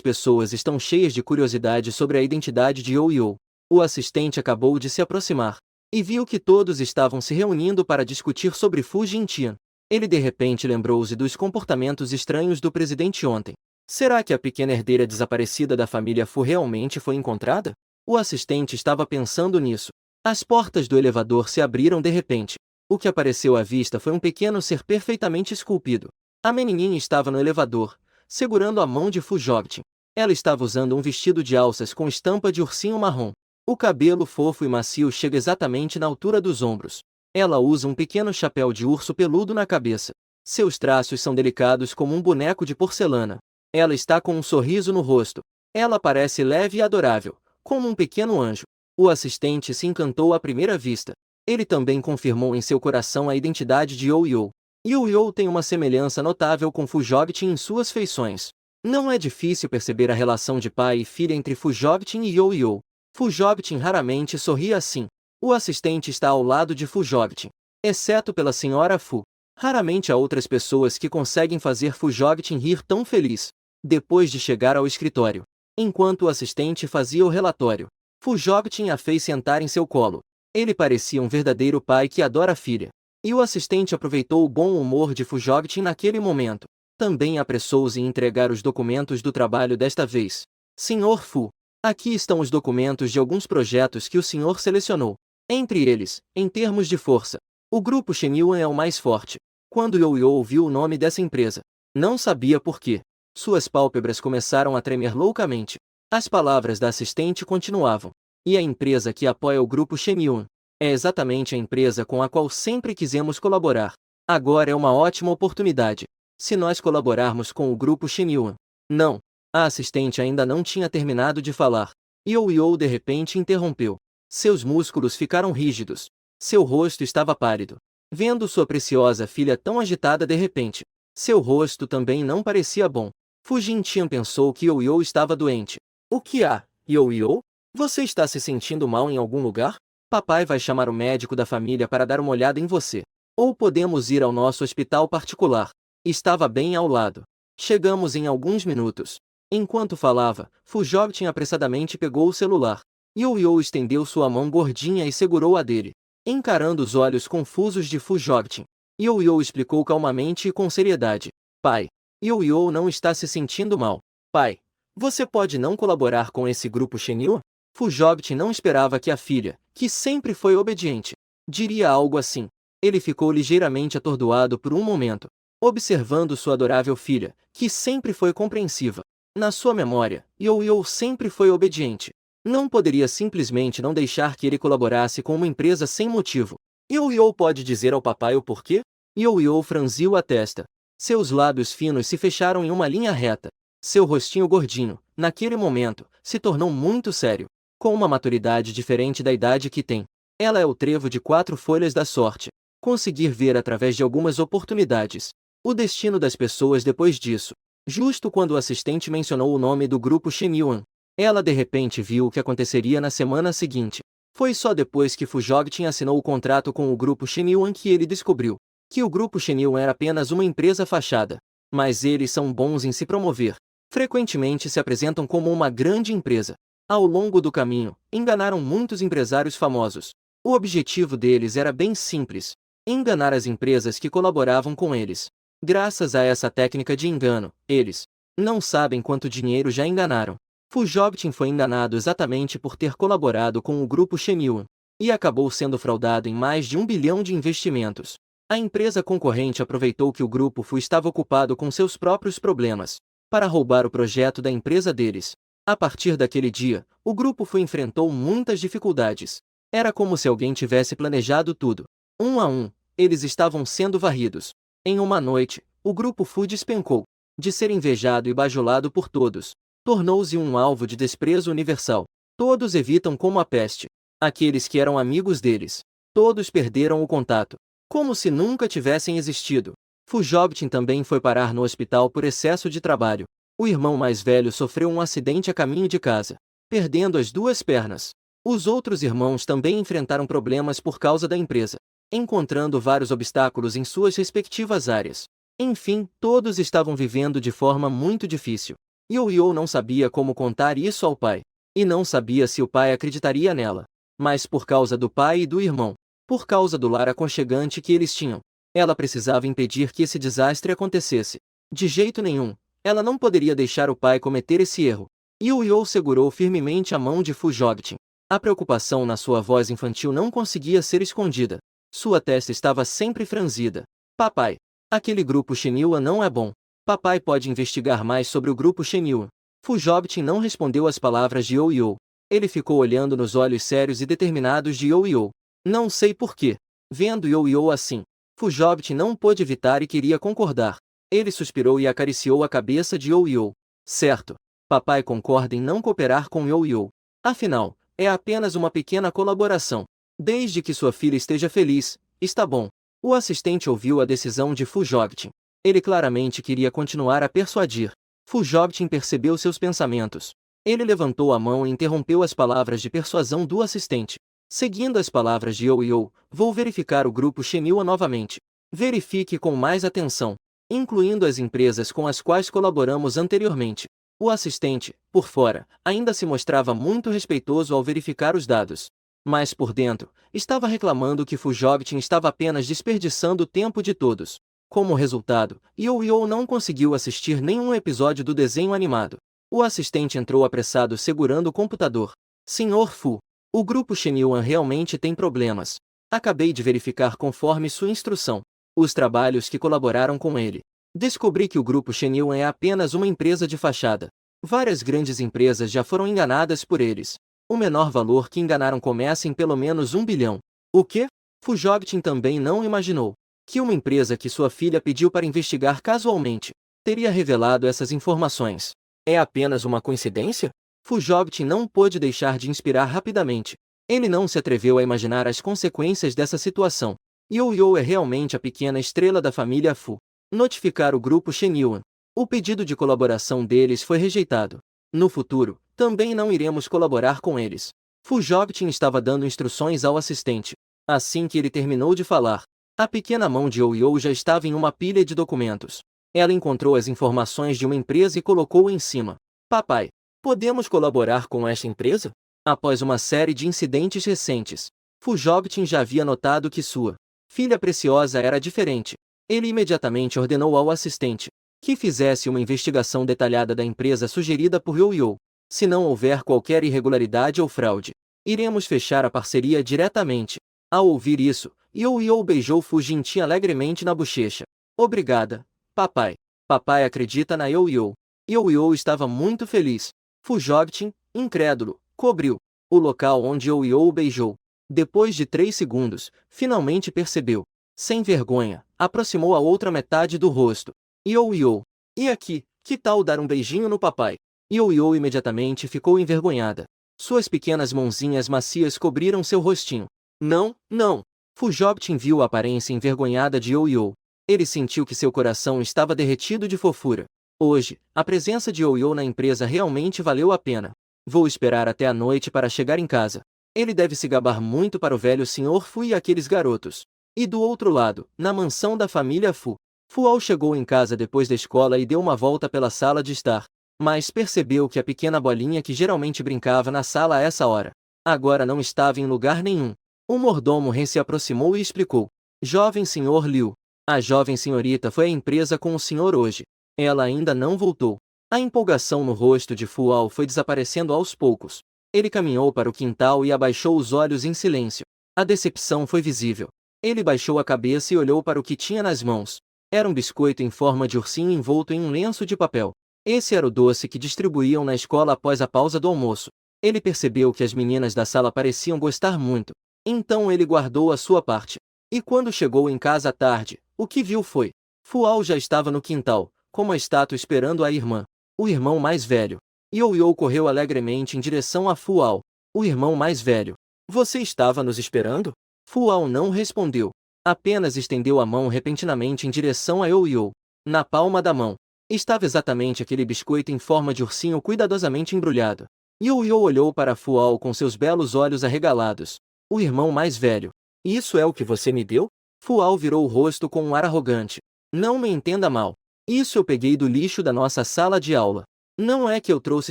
pessoas estão cheias de curiosidade sobre a identidade de Yo-Yo. O assistente acabou de se aproximar e viu que todos estavam se reunindo para discutir sobre Fu Jintian. Ele de repente lembrou-se dos comportamentos estranhos do presidente ontem. Será que a pequena herdeira desaparecida da família Fu realmente foi encontrada? O assistente estava pensando nisso. As portas do elevador se abriram de repente. O que apareceu à vista foi um pequeno ser perfeitamente esculpido. A menininha estava no elevador, segurando a mão de Fu Jogtin. Ela estava usando um vestido de alças com estampa de ursinho marrom. O cabelo fofo e macio chega exatamente na altura dos ombros. Ela usa um pequeno chapéu de urso peludo na cabeça. Seus traços são delicados como um boneco de porcelana. Ela está com um sorriso no rosto. Ela parece leve e adorável, como um pequeno anjo. O assistente se encantou à primeira vista. Ele também confirmou em seu coração a identidade de Yo-Yo. Yo-Yo tem uma semelhança notável com Fu Jogtin em suas feições. Não é difícil perceber a relação de pai e filha entre Fu Jogtin e Yo-Yo. Fu Jogtin raramente sorria assim. O assistente está ao lado de Fu Jogtin, exceto pela senhora Fu. Raramente há outras pessoas que conseguem fazer Fu Jogtin rir tão feliz. Depois de chegar ao escritório, enquanto o assistente fazia o relatório, Fu Jogtin a fez sentar em seu colo. Ele parecia um verdadeiro pai que adora a filha. E o assistente aproveitou o bom humor de Fu Jogtin naquele momento. Também apressou-se em entregar os documentos do trabalho desta vez. Senhor Fu, aqui estão os documentos de alguns projetos que o senhor selecionou. Entre eles, em termos de força, o grupo Shenyuan é o mais forte. Quando Yo-Yo ouviu o nome dessa empresa, não sabia por quê. Suas pálpebras começaram a tremer loucamente. As palavras da assistente continuavam. E a empresa que apoia o grupo Shenyuan é exatamente a empresa com a qual sempre quisemos colaborar. Agora é uma ótima oportunidade. Se nós colaborarmos com o grupo Shenyuan. Não. A assistente ainda não tinha terminado de falar. Yo-Yo de repente interrompeu. Seus músculos ficaram rígidos. Seu rosto estava pálido. Vendo sua preciosa filha tão agitada de repente, seu rosto também não parecia bom. Fu Jintian pensou que Yo-Yo estava doente. O que há, Yo-Yo? Você está se sentindo mal em algum lugar? Papai vai chamar o médico da família para dar uma olhada em você. Ou podemos ir ao nosso hospital particular. Estava bem ao lado. Chegamos em alguns minutos. Enquanto falava, Fu Jogtin apressadamente pegou o celular. Yo-Yo estendeu sua mão gordinha e segurou a dele. Encarando os olhos confusos de Fu Jogtin, Yo-Yo explicou calmamente e com seriedade. Pai, Yo-Yo não está se sentindo mal. Pai, você pode não colaborar com esse grupo Shenyuan? Fu Jogtin não esperava que a filha, que sempre foi obediente, diria algo assim. Ele ficou ligeiramente atordoado por um momento, observando sua adorável filha, que sempre foi compreensiva. Na sua memória, Yo-Yo sempre foi obediente. Não poderia simplesmente não deixar que ele colaborasse com uma empresa sem motivo. Yo-Yo pode dizer ao papai o porquê? Yo-Yo franziu a testa. Seus lábios finos se fecharam em uma linha reta. Seu rostinho gordinho, naquele momento, se tornou muito sério. Com uma maturidade diferente da idade que tem. Ela é o trevo de 4 folhas da sorte. Conseguir ver através de algumas oportunidades o destino das pessoas depois disso. Justo quando o assistente mencionou o nome do grupo Shenyuan, ela de repente viu o que aconteceria na semana seguinte. Foi só depois que Fu Jogtin assinou o contrato com o grupo Shenyuan que ele descobriu que o grupo Shenyuan era apenas uma empresa fachada. Mas eles são bons em se promover. Frequentemente se apresentam como uma grande empresa. Ao longo do caminho, enganaram muitos empresários famosos. O objetivo deles era bem simples: enganar as empresas que colaboravam com eles. Graças a essa técnica de engano, eles não sabem quanto dinheiro já enganaram. Fu Jogtin foi enganado exatamente por ter colaborado com o grupo Shenyuan, e acabou sendo fraudado em mais de 1 bilhão de investimentos. A empresa concorrente aproveitou que o grupo Fu estava ocupado com seus próprios problemas, para roubar o projeto da empresa deles. A partir daquele dia, o grupo Fu enfrentou muitas dificuldades. Era como se alguém tivesse planejado tudo. Um a um, eles estavam sendo varridos. Em uma noite, o grupo Fu despencou. De ser invejado e bajulado por todos, tornou-se um alvo de desprezo universal. Todos evitam como a peste aqueles que eram amigos deles. Todos perderam o contato, como se nunca tivessem existido. Fu Jobtin também foi parar no hospital por excesso de trabalho. O irmão mais velho sofreu um acidente a caminho de casa, perdendo as duas pernas. Os outros irmãos também enfrentaram problemas por causa da empresa, encontrando vários obstáculos em suas respectivas áreas. Enfim, todos estavam vivendo de forma muito difícil. Yo-Yo não sabia como contar isso ao pai, e não sabia se o pai acreditaria nela. Mas por causa do pai e do irmão, por causa do lar aconchegante que eles tinham, ela precisava impedir que esse desastre acontecesse. De jeito nenhum, ela não poderia deixar o pai cometer esse erro. Yo-Yo segurou firmemente a mão de Fu Jobtin. A preocupação na sua voz infantil não conseguia ser escondida. Sua testa estava sempre franzida. Papai, aquele grupo Shenhua não é bom. Papai pode investigar mais sobre o grupo Shenhua. Fu Jobtin não respondeu às palavras de Yo-Yo. Ele ficou olhando nos olhos sérios e determinados de Yo-Yo. Não sei porquê. Vendo Yo-Yo assim, Fu Jobtin não pôde evitar e queria concordar. Ele suspirou e acariciou a cabeça de Yo-Yo. Certo. Papai concorda em não cooperar com Yo-Yo. Afinal, é apenas uma pequena colaboração. Desde que sua filha esteja feliz, está bom. O assistente ouviu a decisão de Fu Jobtin. Ele claramente queria continuar a persuadir. Fu Jobtin percebeu seus pensamentos. Ele levantou a mão e interrompeu as palavras de persuasão do assistente. Seguindo as palavras de Yo-Yo, vou verificar o grupo Shenhua novamente. Verifique com mais atenção, incluindo as empresas com as quais colaboramos anteriormente. O assistente, por fora, ainda se mostrava muito respeitoso ao verificar os dados. Mas por dentro, estava reclamando que Fu Jobtin estava apenas desperdiçando o tempo de todos. Como resultado, Yo-Yo não conseguiu assistir nenhum episódio do desenho animado. O assistente entrou apressado segurando o computador. Senhor Fu, o grupo Shenhua realmente tem problemas. Acabei de verificar conforme sua instrução os trabalhos que colaboraram com ele. Descobri que o grupo Shenhua é apenas uma empresa de fachada. Várias grandes empresas já foram enganadas por eles. O menor valor que enganaram começa em pelo menos 1 bilhão. O quê? Fu Jobtin também não imaginou que uma empresa que sua filha pediu para investigar casualmente teria revelado essas informações. É apenas uma coincidência? Fu Jobtin não pôde deixar de inspirar rapidamente. Ele não se atreveu a imaginar as consequências dessa situação. Yo-Yo é realmente a pequena estrela da família Fu. Notificar o grupo Shenhua. O pedido de colaboração deles foi rejeitado. No futuro, também não iremos colaborar com eles. Fu Jobtin estava dando instruções ao assistente. Assim que ele terminou de falar, a pequena mão de Yo-Yo já estava em uma pilha de documentos. Ela encontrou as informações de uma empresa e colocou em cima. Papai, podemos colaborar com esta empresa? Após uma série de incidentes recentes, Fu Jobtin já havia notado que sua filha preciosa era diferente. Ele imediatamente ordenou ao assistente que fizesse uma investigação detalhada da empresa sugerida por Yo-Yo. Se não houver qualquer irregularidade ou fraude, iremos fechar a parceria diretamente. Ao ouvir isso, Yo-Yo beijou Fu Jobtin alegremente na bochecha. Obrigada, papai. Papai acredita na Yo-Yo. Yo-Yo estava muito feliz. Fu Jobtin, incrédulo, cobriu o local onde Yo-Yo o beijou. Depois de 3 segundos, finalmente percebeu. Sem vergonha, aproximou a outra metade do rosto. Yo-Yo, e aqui, que tal dar um beijinho no papai? Yo-Yo imediatamente ficou envergonhada. Suas pequenas mãozinhas macias cobriram seu rostinho. Não, não. Fu Jobtin viu a aparência envergonhada de Yo-Yo. Ele sentiu que seu coração estava derretido de fofura. Hoje, a presença de Yo-Yo na empresa realmente valeu a pena. Vou esperar até a noite para chegar em casa. Ele deve se gabar muito para o velho Sr. Fu e aqueles garotos. E do outro lado, na mansão da família Fu. Fu chegou em casa depois da escola e deu uma volta pela sala de estar. Mas percebeu que a pequena bolinha que geralmente brincava na sala a essa hora, agora não estava em lugar nenhum. O mordomo Ren se aproximou e explicou. Jovem Sr. Liu, a jovem senhorita foi à empresa com o senhor hoje. Ela ainda não voltou. A empolgação no rosto de Fu foi desaparecendo aos poucos. Ele caminhou para o quintal e abaixou os olhos em silêncio. A decepção foi visível. Ele baixou a cabeça e olhou para o que tinha nas mãos. Era um biscoito em forma de ursinho envolto em um lenço de papel. Esse era o doce que distribuíam na escola após a pausa do almoço. Ele percebeu que as meninas da sala pareciam gostar muito. Então ele guardou a sua parte. E quando chegou em casa à tarde, o que viu foi: Fual já estava no quintal, como a estátua esperando a irmã, o irmão mais velho. Ioiô correu alegremente em direção a Fual, o irmão mais velho. Você estava nos esperando? Fual não respondeu. Apenas estendeu a mão repentinamente em direção a Ioiô. Na palma da mão estava exatamente aquele biscoito em forma de ursinho cuidadosamente embrulhado. Ioiô olhou para Fual com seus belos olhos arregalados. O irmão mais velho. Isso é o que você me deu? Fual virou o rosto com um ar arrogante. Não me entenda mal. Isso eu peguei do lixo da nossa sala de aula. Não é que eu trouxe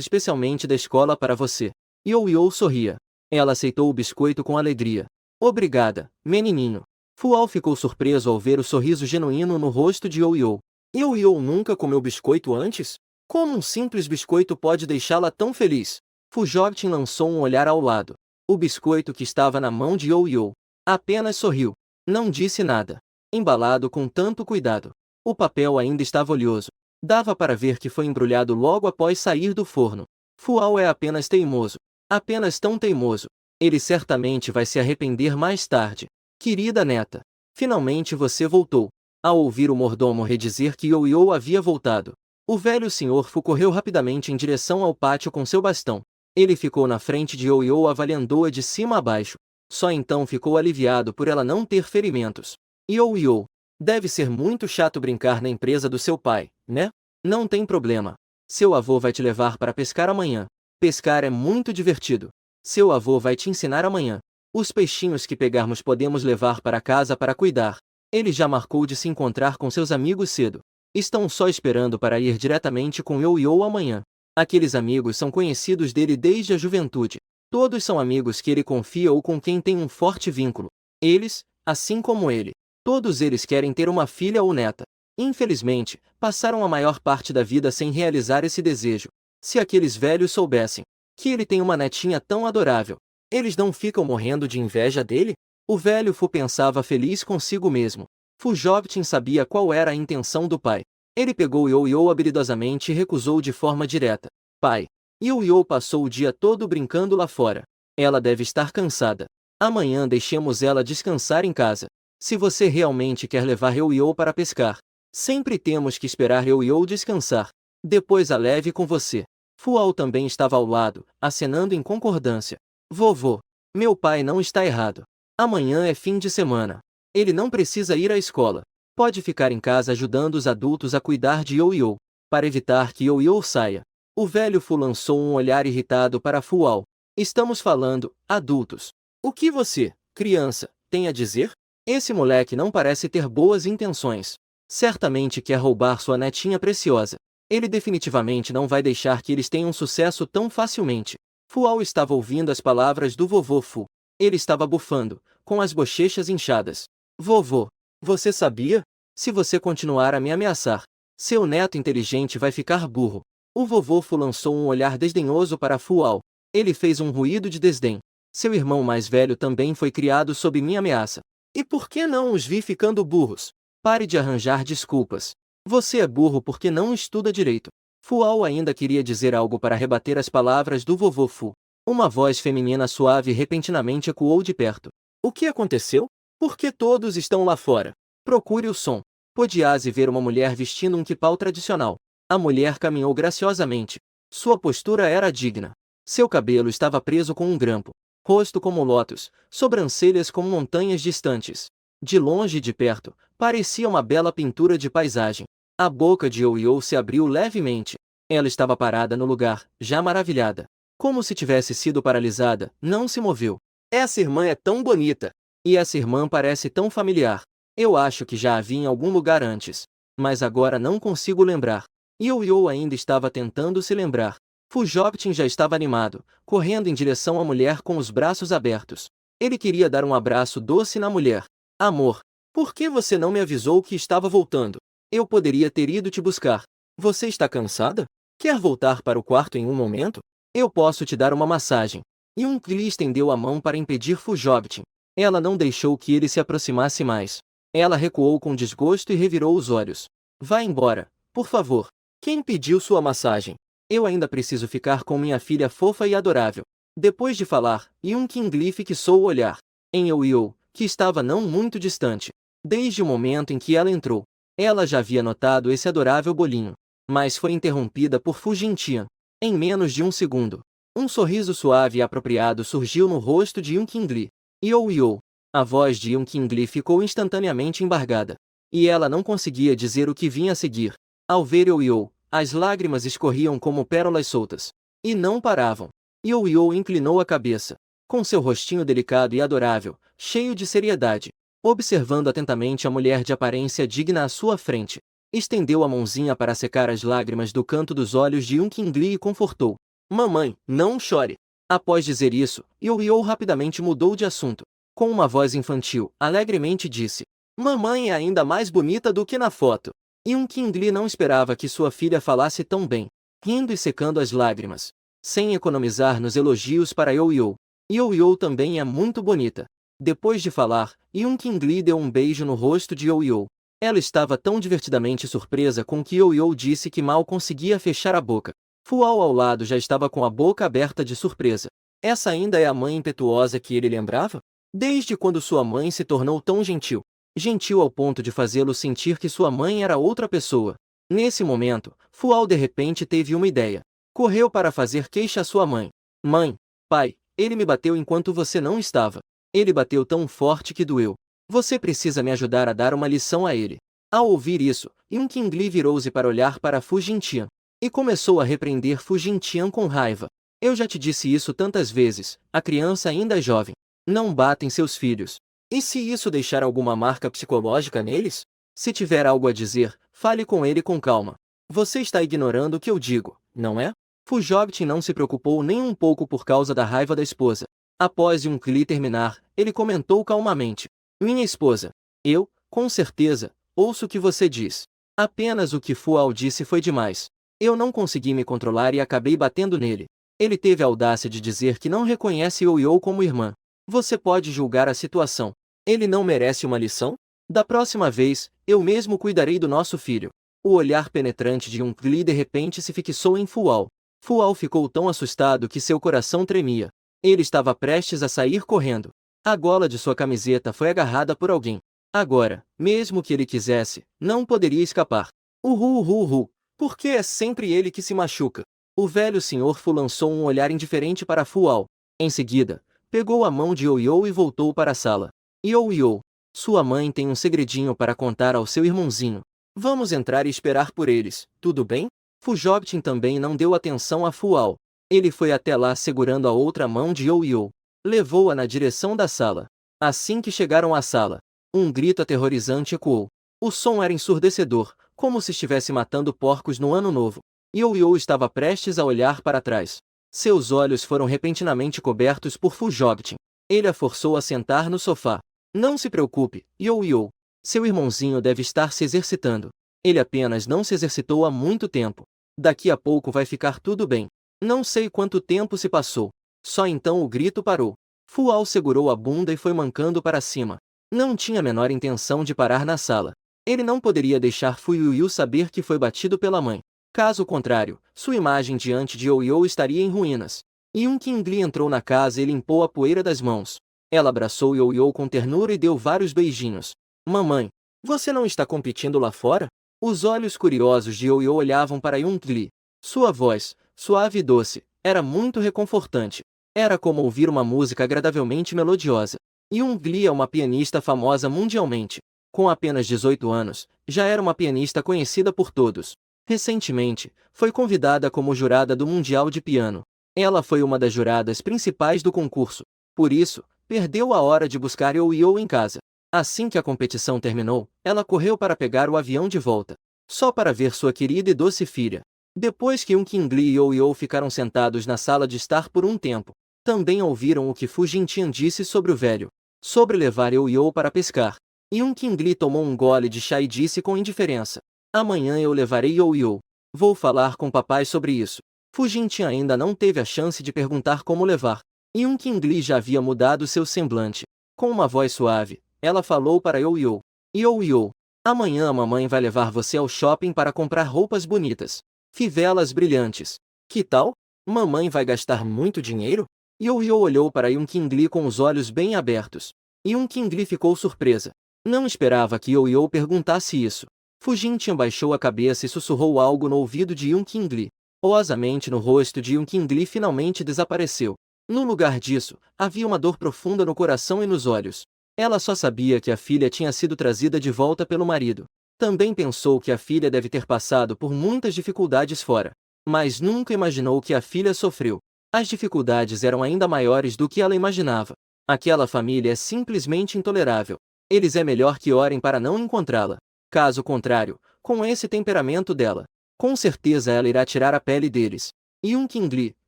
especialmente da escola para você. Ioiô sorria. Ela aceitou o biscoito com alegria. Obrigada, menininho. Fual ficou surpreso ao ver o sorriso genuíno no rosto de Ioiô. Ioiô nunca comeu biscoito antes? Como um simples biscoito pode deixá-la tão feliz? Fujovtin lançou um olhar ao lado. O biscoito que estava na mão de Ioiô apenas sorriu. Não disse nada. Embalado com tanto cuidado. O papel ainda estava oleoso. Dava para ver que foi embrulhado logo após sair do forno. Fual é apenas teimoso. Apenas tão teimoso. Ele certamente vai se arrepender mais tarde. Querida neta, finalmente você voltou. Ao ouvir o mordomo redizer que Ioiô havia voltado, o velho senhor Fu correu rapidamente em direção ao pátio com seu bastão. Ele ficou na frente de Ioiô avaliando-a de cima a baixo. Só então ficou aliviado por ela não ter ferimentos. Ioiô, deve ser muito chato brincar na empresa do seu pai, né? Não tem problema. Seu avô vai te levar para pescar amanhã. Pescar é muito divertido. Seu avô vai te ensinar amanhã. Os peixinhos que pegarmos podemos levar para casa para cuidar. Ele já marcou de se encontrar com seus amigos cedo. Estão só esperando para ir diretamente com Ioiô amanhã. Aqueles amigos são conhecidos dele desde a juventude. Todos são amigos que ele confia ou com quem tem um forte vínculo. Eles, assim como ele, todos eles querem ter uma filha ou neta. Infelizmente, passaram a maior parte da vida sem realizar esse desejo. Se aqueles velhos soubessem que ele tem uma netinha tão adorável, eles não ficam morrendo de inveja dele? O velho Fu pensava feliz consigo mesmo. Fujovtin sabia qual era a intenção do pai. Ele pegou Ioiô habilidosamente e recusou de forma direta. Pai. Ioiô passou o dia todo brincando lá fora. Ela deve estar cansada. Amanhã deixemos ela descansar em casa. Se você realmente quer levar Ioiô para pescar, sempre temos que esperar Ioiô descansar. Depois a leve com você. Fual também estava ao lado, acenando em concordância. Vovô, meu pai não está errado. Amanhã é fim de semana. Ele não precisa ir à escola. Pode ficar em casa ajudando os adultos a cuidar de Ioiô, para evitar que Ioiô saia. O velho Fu lançou um olhar irritado para Fual. Estamos falando, adultos. O que você, criança, tem a dizer? Esse moleque não parece ter boas intenções. Certamente quer roubar sua netinha preciosa. Ele definitivamente não vai deixar que eles tenham sucesso tão facilmente. Fual estava ouvindo as palavras do vovô Fu. Ele estava bufando, com as bochechas inchadas. Vovô, você sabia? Se você continuar a me ameaçar, seu neto inteligente vai ficar burro. O vovô Fu lançou um olhar desdenhoso para Fual. Ele fez um ruído de desdém. Seu irmão mais velho também foi criado sob minha ameaça. E por que não os vi ficando burros? Pare de arranjar desculpas. Você é burro porque não estuda direito. Fual ainda queria dizer algo para rebater as palavras do vovô Fu. Uma voz feminina suave repentinamente ecoou de perto. O que aconteceu? Por que todos estão lá fora? Procure o som. Podiase ver uma mulher vestindo um quipau tradicional. A mulher caminhou graciosamente. Sua postura era digna. Seu cabelo estava preso com um grampo. Rosto como lótus, sobrancelhas como montanhas distantes. De longe e de perto, parecia uma bela pintura de paisagem. A boca de Ioiô se abriu levemente. Ela estava parada no lugar, já maravilhada. Como se tivesse sido paralisada, não se moveu. Essa irmã é tão bonita. E essa irmã parece tão familiar. Eu acho que já a vi em algum lugar antes. Mas agora não consigo lembrar. Ioiô ainda estava tentando se lembrar. Fujovtin já estava animado, correndo em direção à mulher com os braços abertos. Ele queria dar um abraço doce na mulher. Amor, por que você não me avisou que estava voltando? Eu poderia ter ido te buscar. Você está cansada? Quer voltar para o quarto em um momento? Eu posso te dar uma massagem. Yunkli estendeu a mão para impedir Fujovtin. Ela não deixou que ele se aproximasse mais. Ela recuou com desgosto e revirou os olhos. Vá embora, por favor. Quem pediu sua massagem? Eu ainda preciso ficar com minha filha fofa e adorável. Depois de falar, Yunkli fixou o olhar em Yo-Yo, que estava não muito distante. Desde o momento em que ela entrou, ela já havia notado esse adorável bolinho, mas foi interrompida por Fu Jintian. Em menos de um segundo, um sorriso suave e apropriado surgiu no rosto de Yun Qingli. Yo-Yo. A voz de Yun Qingli ficou instantaneamente embargada, e ela não conseguia dizer o que vinha a seguir. Ao ver Yo-Yo, as lágrimas escorriam como pérolas soltas, e não paravam. Yo-Yo inclinou a cabeça, com seu rostinho delicado e adorável, cheio de seriedade, observando atentamente a mulher de aparência digna à sua frente. Estendeu a mãozinha para secar as lágrimas do canto dos olhos de Yun Qingli e confortou. Mamãe, não chore. Após dizer isso, Yo-Yo rapidamente mudou de assunto. Com uma voz infantil, alegremente disse: Mamãe é ainda mais bonita do que na foto. Yun Qingli não esperava que sua filha falasse tão bem, rindo e secando as lágrimas, sem economizar nos elogios para Yo-Yo. Yo-Yo também é muito bonita. Depois de falar, Yun Qingli deu um beijo no rosto de Yo-Yo. Ela estava tão divertidamente surpresa com o que Yo-Yo disse que mal conseguia fechar a boca. Fual ao lado já estava com a boca aberta de surpresa. Essa ainda é a mãe impetuosa que ele lembrava? Desde quando sua mãe se tornou tão gentil? Gentil ao ponto de fazê-lo sentir que sua mãe era outra pessoa. Nesse momento, Fual de repente teve uma ideia. Correu para fazer queixa à sua mãe. Mãe, pai, ele me bateu enquanto você não estava. Ele bateu tão forte que doeu. Você precisa me ajudar a dar uma lição a ele. Ao ouvir isso, Yun Qingli virou-se para olhar para Fu Jintian, e começou a repreender Fu Jintian com raiva. Eu já te disse isso tantas vezes, a criança ainda é jovem. Não bata em seus filhos. E se isso deixar alguma marca psicológica neles? Se tiver algo a dizer, fale com ele com calma. Você está ignorando o que eu digo, não é? Fu Jogtin não se preocupou nem um pouco por causa da raiva da esposa. Após Yun Qingli terminar, ele comentou calmamente. Minha esposa, eu, com certeza, ouço o que você diz. Apenas o que Fual disse foi demais. Eu não consegui me controlar e acabei batendo nele. Ele teve a audácia de dizer que não reconhece Yo-Yo como irmã. Você pode julgar a situação. Ele não merece uma lição? Da próxima vez, eu mesmo cuidarei do nosso filho. O olhar penetrante de Yun Qingli de repente se fixou em Fual. Fual ficou tão assustado que seu coração tremia. Ele estava prestes a sair correndo. A gola de sua camiseta foi agarrada por alguém. Agora, mesmo que ele quisesse, não poderia escapar. Uhu. Por que é sempre ele que se machuca? O velho senhor Fu lançou um olhar indiferente para Fual. Em seguida, pegou a mão de Yo-Yo e voltou para a sala. Yo-Yo, sua mãe tem um segredinho para contar ao seu irmãozinho. Vamos entrar e esperar por eles, tudo bem? Fu Jogtin também não deu atenção a Fual. Ele foi até lá segurando a outra mão de Yo-Yo. Levou-a na direção da sala. Assim que chegaram à sala, um grito aterrorizante ecoou. O som era ensurdecedor, como se estivesse matando porcos no ano novo. Yo-Yo estava prestes a olhar para trás. Seus olhos foram repentinamente cobertos por Fu Jogtin. Ele a forçou a sentar no sofá. Não se preocupe, Yo-Yo. Seu irmãozinho deve estar se exercitando. Ele apenas não se exercitou há muito tempo. Daqui a pouco vai ficar tudo bem. Não sei quanto tempo se passou. Só então o grito parou. Fual segurou a bunda e foi mancando para cima. Não tinha a menor intenção de parar na sala. Ele não poderia deixar Fu Yuyu saber que foi batido pela mãe. Caso contrário, sua imagem diante de Yo-Yo estaria em ruínas. Yun Qingli entrou na casa e limpou a poeira das mãos. Ela abraçou Yo-Yo com ternura e deu vários beijinhos. Mamãe, você não está competindo lá fora? Os olhos curiosos de Yo-Yo olhavam para Yun Qingli. Sua voz, suave e doce, era muito reconfortante. Era como ouvir uma música agradavelmente melodiosa. Yun Qingli é uma pianista famosa mundialmente. Com apenas 18 anos, já era uma pianista conhecida por todos. Recentemente, foi convidada como jurada do Mundial de Piano. Ela foi uma das juradas principais do concurso. Por isso, perdeu a hora de buscar Yo-Yo em casa. Assim que a competição terminou, ela correu para pegar o avião de volta. Só para ver sua querida e doce filha. Depois que Yun Qingli e Yo-Yo ficaram sentados na sala de estar por um tempo, também ouviram o que Fu Jintian disse sobre o velho. Sobre levar Yo-Yo para pescar. Yun Qingli tomou um gole de chá e disse com indiferença. Amanhã eu levarei Yo-Yo. Vou falar com papai sobre isso. Fu Jintian ainda não teve a chance de perguntar como levar. Yun Qingli já havia mudado seu semblante. Com uma voz suave, ela falou para Yo-Yo. Yo-Yo, amanhã a mamãe vai levar você ao shopping para comprar roupas bonitas. Fivelas brilhantes. Que tal? Mamãe vai gastar muito dinheiro? Yo-Yo olhou para Yun Qingli com os olhos bem abertos. Yun Qingli ficou surpresa. Não esperava que Yo-Yo perguntasse isso. Fu Jingtian baixou a cabeça e sussurrou algo no ouvido de Yun Qingli. Oasamente no rosto de Yun Qingli finalmente desapareceu. No lugar disso, havia uma dor profunda no coração e nos olhos. Ela só sabia que a filha tinha sido trazida de volta pelo marido. Também pensou que a filha deve ter passado por muitas dificuldades fora. Mas nunca imaginou que a filha sofreu. As dificuldades eram ainda maiores do que ela imaginava. Aquela família é simplesmente intolerável. Eles é melhor que orem para não encontrá-la. Caso contrário, com esse temperamento dela, com certeza ela irá tirar a pele deles. Yun Qingli,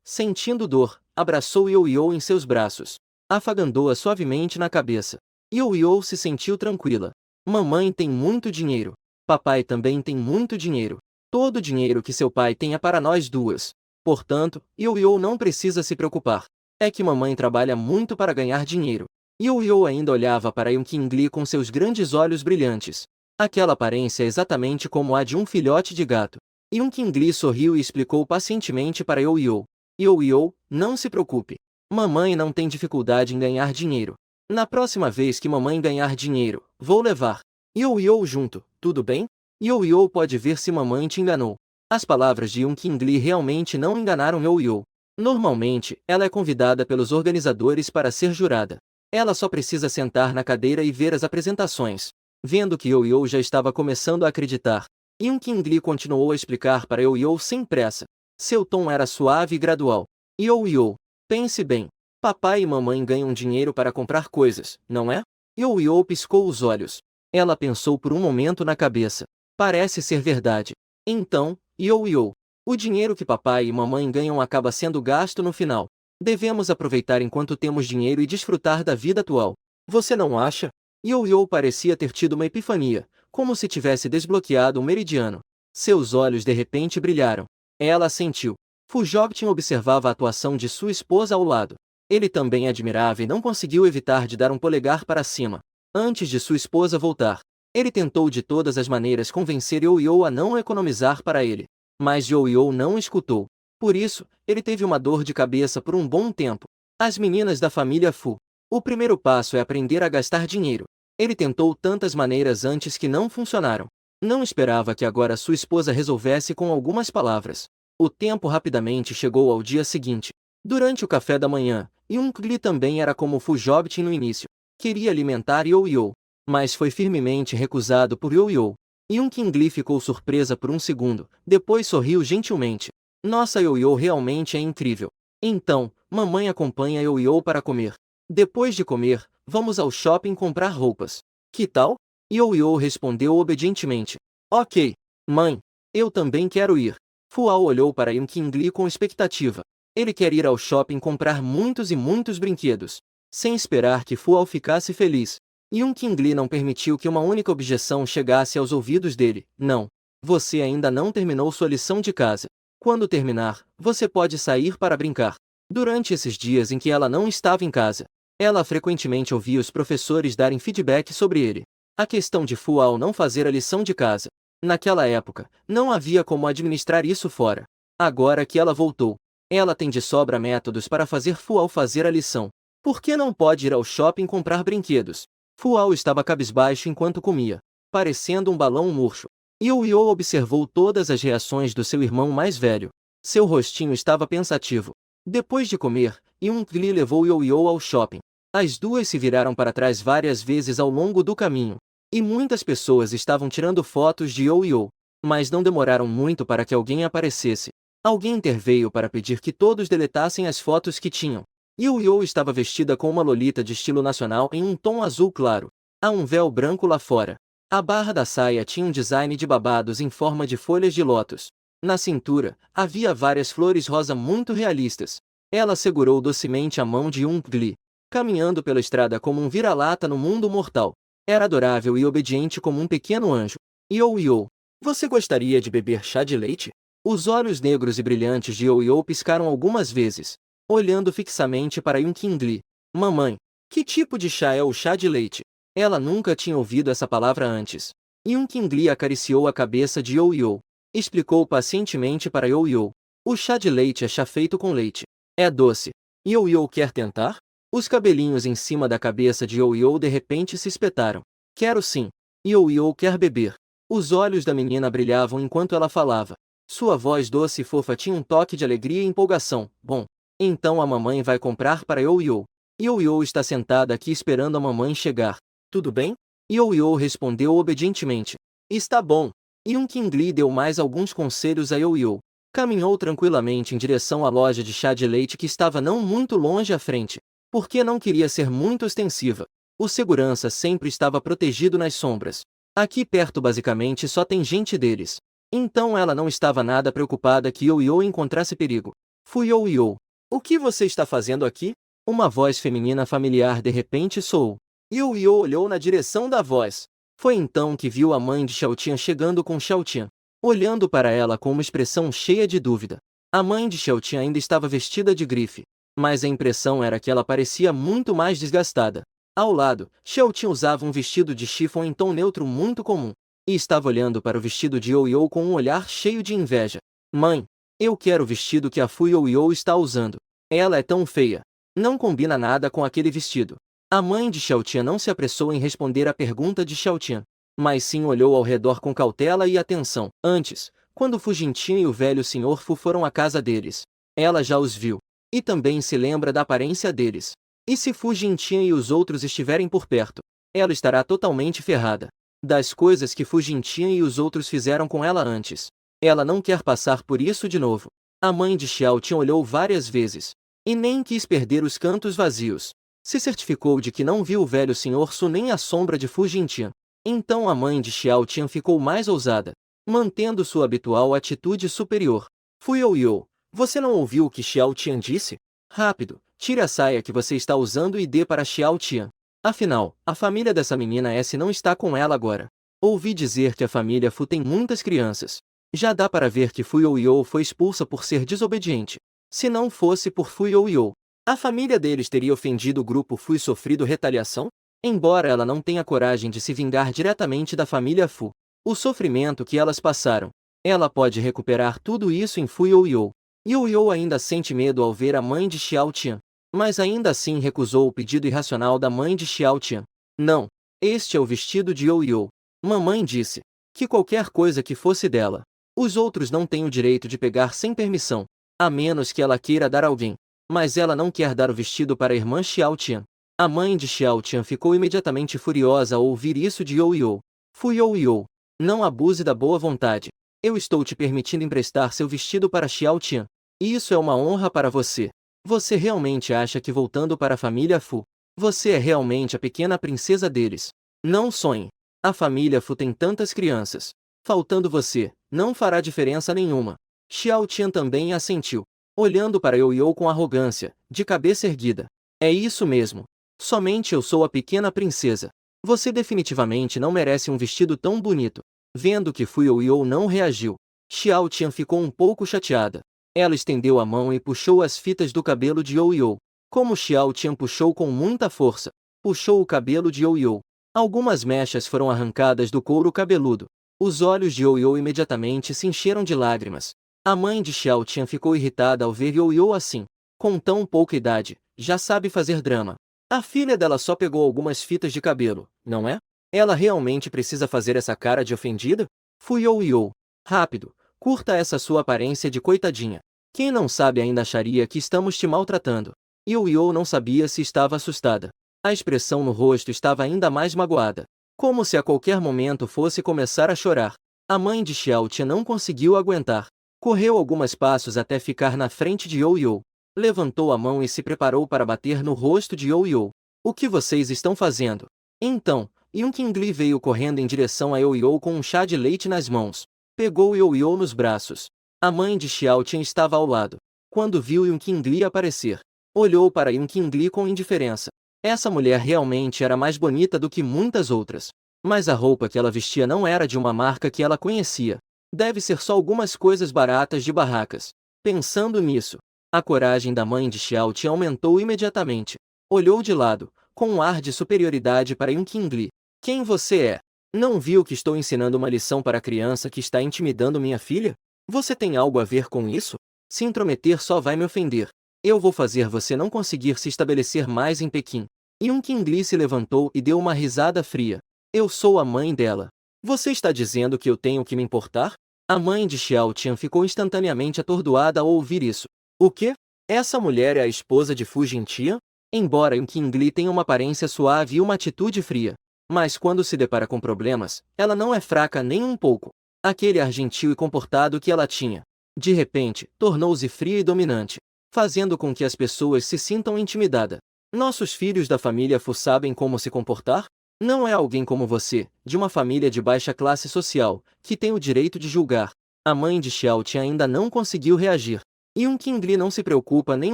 sentindo dor, abraçou Yo-Yo em seus braços. Afagandou-a suavemente na cabeça. Yo-Yo se sentiu tranquila. Mamãe tem muito dinheiro. Papai também tem muito dinheiro. Todo o dinheiro que seu pai tem é para nós duas. Portanto, Yo-Yo não precisa se preocupar. É que mamãe trabalha muito para ganhar dinheiro. Yo-Yo ainda olhava para Yun Qingli com seus grandes olhos brilhantes. Aquela aparência é exatamente como a de um filhote de gato. Yun Qingli sorriu e explicou pacientemente para Yo-Yo. Yo-Yo, não se preocupe. Mamãe não tem dificuldade em ganhar dinheiro. Na próxima vez que mamãe ganhar dinheiro, vou levar Yo-Yo junto, tudo bem? Yo-Yo pode ver se mamãe te enganou. As palavras de Yun Qingli realmente não enganaram Yo-Yo. Normalmente, ela é convidada pelos organizadores para ser jurada. Ela só precisa sentar na cadeira e ver as apresentações. Vendo que Yo-Yo já estava começando a acreditar, Yun Qingli continuou a explicar para Yo-Yo sem pressa. Seu tom era suave e gradual. Yo-Yo, pense bem. Papai e mamãe ganham dinheiro para comprar coisas, não é? Yo-Yo piscou os olhos. Ela pensou por um momento na cabeça. Parece ser verdade. Então, Yo-Yo, o dinheiro que papai e mamãe ganham acaba sendo gasto no final. Devemos aproveitar enquanto temos dinheiro e desfrutar da vida atual. Você não acha? Yo-Yo parecia ter tido uma epifania, como se tivesse desbloqueado um meridiano. Seus olhos de repente brilharam. Ela assentiu. Fu Jogtin observava a atuação de sua esposa ao lado. Ele também admirava e não conseguiu evitar de dar um polegar para cima. Antes de sua esposa voltar, ele tentou de todas as maneiras convencer Yo-Yo a não economizar para ele. Mas Yo-Yo não escutou. Por isso, ele teve uma dor de cabeça por um bom tempo. As meninas da família Fu. O primeiro passo é aprender a gastar dinheiro. Ele tentou tantas maneiras antes que não funcionaram. Não esperava que agora sua esposa resolvesse com algumas palavras. O tempo rapidamente chegou ao dia seguinte. Durante o café da manhã, Yun Qingli também era como Fu Jogtin no início. Queria alimentar Yo-Yo, mas foi firmemente recusado por Yo-Yo. Yun Qingli ficou surpresa por um segundo, depois sorriu gentilmente. Nossa, Yo-Yo realmente é incrível. Então, mamãe acompanha Yo-Yo para comer. Depois de comer, vamos ao shopping comprar roupas. Que tal? Yo-Yo respondeu obedientemente. Ok, mãe. Eu também quero ir. Fu-Ao olhou para Yun Qingli com expectativa. Ele quer ir ao shopping comprar muitos e muitos brinquedos. Sem esperar que Fu-Ao ficasse feliz, Yun Qingli não permitiu que uma única objeção chegasse aos ouvidos dele. Não. Você ainda não terminou sua lição de casa. Quando terminar, você pode sair para brincar. Durante esses dias em que ela não estava em casa, ela frequentemente ouvia os professores darem feedback sobre ele. A questão de Fu-Ao não fazer a lição de casa. Naquela época, não havia como administrar isso fora. Agora que ela voltou, ela tem de sobra métodos para fazer Fu-Ao fazer a lição. Por que não pode ir ao shopping comprar brinquedos? Fu-Ao estava cabisbaixo enquanto comia, parecendo um balão murcho. Yo-Yo observou todas as reações do seu irmão mais velho. Seu rostinho estava pensativo. Depois de comer, Yun Qingli levou Yo-Yo ao shopping. As duas se viraram para trás várias vezes ao longo do caminho. E muitas pessoas estavam tirando fotos de Yo-Yo. Mas não demoraram muito para que alguém aparecesse. Alguém interveio para pedir que todos deletassem as fotos que tinham. Yo-Yo estava vestida com uma lolita de estilo nacional em um tom azul claro. Há um véu branco lá fora. A barra da saia tinha um design de babados em forma de folhas de lótus. Na cintura, havia várias flores rosa muito realistas. Ela segurou docemente a mão de Yun Qingli, caminhando pela estrada como um vira-lata no mundo mortal. Era adorável e obediente como um pequeno anjo. Yo-Yo, você gostaria de beber chá de leite? Os olhos negros e brilhantes de Yo-Yo piscaram algumas vezes, olhando fixamente para Yun Qingli. Mamãe, que tipo de chá é o chá de leite? Ela nunca tinha ouvido essa palavra antes. Yun Qingli acariciou a cabeça de Yo-Yo. Explicou pacientemente para Yo-Yo. O chá de leite é chá feito com leite. É doce. Yo-Yo quer tentar? Os cabelinhos em cima da cabeça de Yo-Yo de repente se espetaram. Quero sim. Yo-Yo quer beber. Os olhos da menina brilhavam enquanto ela falava. Sua voz doce e fofa tinha um toque de alegria e empolgação. Bom, então a mamãe vai comprar para Yo-Yo. Yo-Yo está sentada aqui esperando a mamãe chegar. Tudo bem? Yo-Yo respondeu obedientemente. Está bom. Yun-King deu mais alguns conselhos a Yo-Yo. Caminhou tranquilamente em direção à loja de chá de leite que estava não muito longe à frente. Porque não queria ser muito ostensiva. O segurança sempre estava protegido nas sombras. Aqui perto basicamente só tem gente deles. Então ela não estava nada preocupada que Yo-Yo encontrasse perigo. Fui Yo-Yo. O que você está fazendo aqui? Uma voz feminina familiar de repente soou. Yo-Yo olhou na direção da voz. Foi então que viu a mãe de Xiaotian chegando com Xiaotian, olhando para ela com uma expressão cheia de dúvida. A mãe de Xiaotian ainda estava vestida de grife, mas a impressão era que ela parecia muito mais desgastada. Ao lado, Xiaotian usava um vestido de chiffon em tom neutro muito comum, e estava olhando para o vestido de Yo-Yo com um olhar cheio de inveja. Mãe, eu quero o vestido que a Fu Yo-Yo está usando. Ela é tão feia. Não combina nada com aquele vestido. A mãe de Xiaotian não se apressou em responder à pergunta de Xiaotian, mas sim olhou ao redor com cautela e atenção. Antes, quando Fu Jintian e o velho Sr. Fu foram à casa deles, ela já os viu, e também se lembra da aparência deles. E se Fu Jintian e os outros estiverem por perto, ela estará totalmente ferrada. Das coisas que Fu Jintian e os outros fizeram com ela antes, ela não quer passar por isso de novo. A mãe de Xiaotian olhou várias vezes, e nem quis perder os cantos vazios. Se certificou de que não viu o velho Sr. Su nem a sombra de Fu Jintian. Então a mãe de Xiaotian ficou mais ousada, mantendo sua habitual atitude superior. Fu Yo-Yo, você não ouviu o que Xiaotian disse? Rápido, tire a saia que você está usando e dê para Xiaotian. Afinal, a família dessa menina S não está com ela agora. Ouvi dizer que a família Fu tem muitas crianças. Já dá para ver que Fu Yo-Yo foi expulsa por ser desobediente. Se não fosse por Fu Yo-Yo, a família deles teria ofendido o grupo Fu e sofrido retaliação? Embora ela não tenha coragem de se vingar diretamente da família Fu, o sofrimento que elas passaram, ela pode recuperar tudo isso em Fu Yo-Yo. Yo-Yo ainda sente medo ao ver a mãe de Xiaotian, mas ainda assim recusou o pedido irracional da mãe de Xiaotian. Não, este é o vestido de Yo-Yo. Mamãe disse que qualquer coisa que fosse dela, os outros não têm o direito de pegar sem permissão, a menos que ela queira dar a alguém. Mas ela não quer dar o vestido para a irmã Xiaotian. A mãe de Xiaotian ficou imediatamente furiosa ao ouvir isso de Yo-Yo. Fu Yo-Yo, não abuse da boa vontade. Eu estou te permitindo emprestar seu vestido para Xiaotian. E isso é uma honra para você. Você realmente acha que voltando para a família Fu, você é realmente a pequena princesa deles? Não sonhe. A família Fu tem tantas crianças. Faltando você, não fará diferença nenhuma. Xiaotian também assentiu, olhando para Yo-Yo com arrogância, de cabeça erguida. É isso mesmo. Somente eu sou a pequena princesa. Você definitivamente não merece um vestido tão bonito. Vendo que Fu Yo-Yo não reagiu, Xiaotian ficou um pouco chateada. Ela estendeu a mão e puxou as fitas do cabelo de Yo-Yo. Como Xiaotian puxou com muita força, puxou o cabelo de Yo-Yo. Algumas mechas foram arrancadas do couro cabeludo. Os olhos de Yo-Yo imediatamente se encheram de lágrimas. A mãe de Xiaotian ficou irritada ao ver Yo-Yo assim. Com tão pouca idade, já sabe fazer drama. A filha dela só pegou algumas fitas de cabelo, não é? Ela realmente precisa fazer essa cara de ofendida? Fu Yo-Yo. Rápido, curta essa sua aparência de coitadinha. Quem não sabe ainda acharia que estamos te maltratando. Yo-Yo não sabia se estava assustada. A expressão no rosto estava ainda mais magoada, como se a qualquer momento fosse começar a chorar. A mãe de Xiaotian não conseguiu aguentar. Correu alguns passos até ficar na frente de Yo-Yo. Levantou a mão e se preparou para bater no rosto de Yo-Yo. O que vocês estão fazendo? Então, Yun-King veio correndo em direção a Yo-Yo com um chá de leite nas mãos. Pegou Yo-Yo nos braços. A mãe de Xiaotian estava ao lado. Quando viu Yun-King aparecer, olhou para Yun-King com indiferença. Essa mulher realmente era mais bonita do que muitas outras. Mas a roupa que ela vestia não era de uma marca que ela conhecia. Deve ser só algumas coisas baratas de barracas. Pensando nisso, a coragem da mãe de Xiaotian aumentou imediatamente. Olhou de lado, com um ar de superioridade para Yun-King. Quem você é? Não viu que estou ensinando uma lição para a criança que está intimidando minha filha? Você tem algo a ver com isso? Se intrometer só vai me ofender. Eu vou fazer você não conseguir se estabelecer mais em Pequim. Yun Qingli se levantou e deu uma risada fria. Eu sou a mãe dela. Você está dizendo que eu tenho que me importar? A mãe de Xiao Tian ficou instantaneamente atordoada ao ouvir isso. O quê? Essa mulher é a esposa de Fu Jintian? Embora Yun Qingli tenha uma aparência suave e uma atitude fria, mas quando se depara com problemas, ela não é fraca nem um pouco. Aquele ar gentil e comportado que ela tinha, de repente, tornou-se fria e dominante, fazendo com que as pessoas se sintam intimidadas. Nossos filhos da família Fu sabem como se comportar? Não é alguém como você, de uma família de baixa classe social, que tem o direito de julgar. A mãe de Xiao Tian ainda não conseguiu reagir. Yun Qingli não se preocupa nem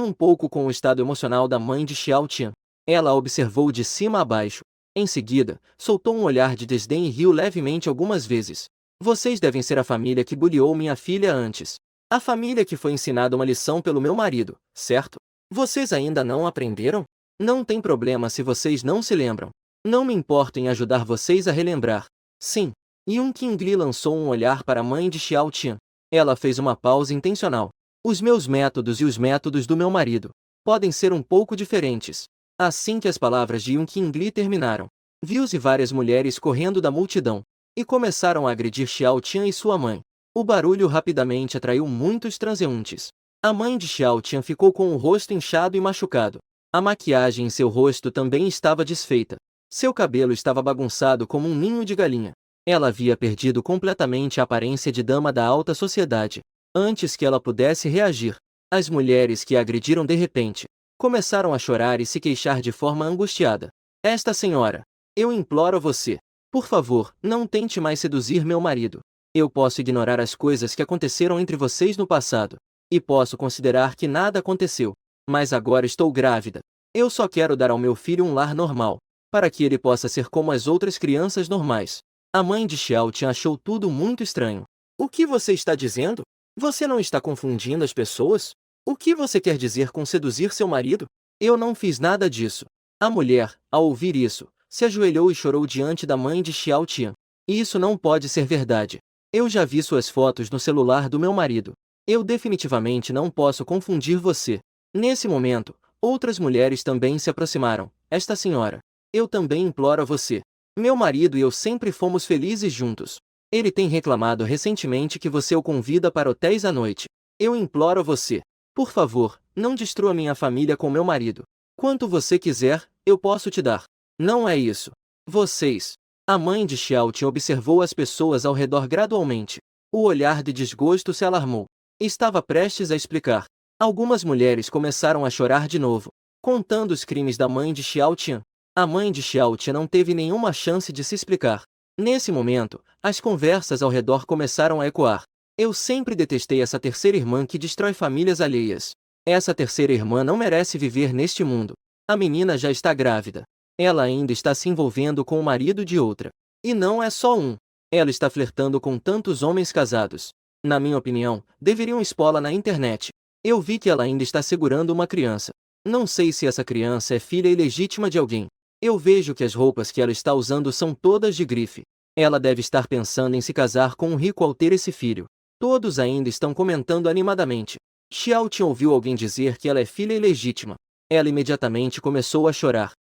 um pouco com o estado emocional da mãe de Xiao Tian. Ela a observou de cima a baixo. Em seguida, soltou um olhar de desdém e riu levemente algumas vezes. Vocês devem ser a família que bullyou minha filha antes. A família que foi ensinada uma lição pelo meu marido, certo? Vocês ainda não aprenderam? Não tem problema se vocês não se lembram. Não me importo em ajudar vocês a relembrar. Sim. Yun Qingli lançou um olhar para a mãe de Xiao Tian. Ela fez uma pausa intencional. Os meus métodos e os métodos do meu marido podem ser um pouco diferentes. Assim que as palavras de Yun Qingli terminaram, viu-se várias mulheres correndo da multidão e começaram a agredir Xiao Tian e sua mãe. O barulho rapidamente atraiu muitos transeuntes. A mãe de Xiao Tian ficou com o rosto inchado e machucado. A maquiagem em seu rosto também estava desfeita. Seu cabelo estava bagunçado como um ninho de galinha. Ela havia perdido completamente a aparência de dama da alta sociedade. Antes que ela pudesse reagir, as mulheres que a agrediram de repente começaram a chorar e se queixar de forma angustiada. Esta senhora, eu imploro a você, por favor, não tente mais seduzir meu marido. Eu posso ignorar as coisas que aconteceram entre vocês no passado, e posso considerar que nada aconteceu, mas agora estou grávida. Eu só quero dar ao meu filho um lar normal, para que ele possa ser como as outras crianças normais. A mãe de Xiao Tian achou tudo muito estranho. O que você está dizendo? Você não está confundindo as pessoas? O que você quer dizer com seduzir seu marido? Eu não fiz nada disso. A mulher, ao ouvir isso, se ajoelhou e chorou diante da mãe de Xiao Tian. Isso não pode ser verdade. Eu já vi suas fotos no celular do meu marido. Eu definitivamente não posso confundir você. Nesse momento, outras mulheres também se aproximaram. Esta senhora, eu também imploro a você. Meu marido e eu sempre fomos felizes juntos. Ele tem reclamado recentemente que você o convida para hotéis à noite. Eu imploro a você. Por favor, não destrua minha família com meu marido. Quanto você quiser, eu posso te dar. Não é isso. Vocês. A mãe de Xiao Tian observou as pessoas ao redor gradualmente. O olhar de desgosto se alarmou. Estava prestes a explicar. Algumas mulheres começaram a chorar de novo, contando os crimes da mãe de Xiao Tian. A mãe de Xiao Tian não teve nenhuma chance de se explicar. Nesse momento, as conversas ao redor começaram a ecoar. Eu sempre detestei essa terceira irmã que destrói famílias alheias. Essa terceira irmã não merece viver neste mundo. A menina já está grávida. Ela ainda está se envolvendo com o marido de outra. E não é só um. Ela está flertando com tantos homens casados. Na minha opinião, deveriam expô-la na internet. Eu vi que ela ainda está segurando uma criança. Não sei se essa criança é filha ilegítima de alguém. Eu vejo que as roupas que ela está usando são todas de grife. Ela deve estar pensando em se casar com um rico ao ter esse filho. Todos ainda estão comentando animadamente. Xiao Tian ouviu alguém dizer que ela é filha ilegítima. Ela imediatamente começou a chorar.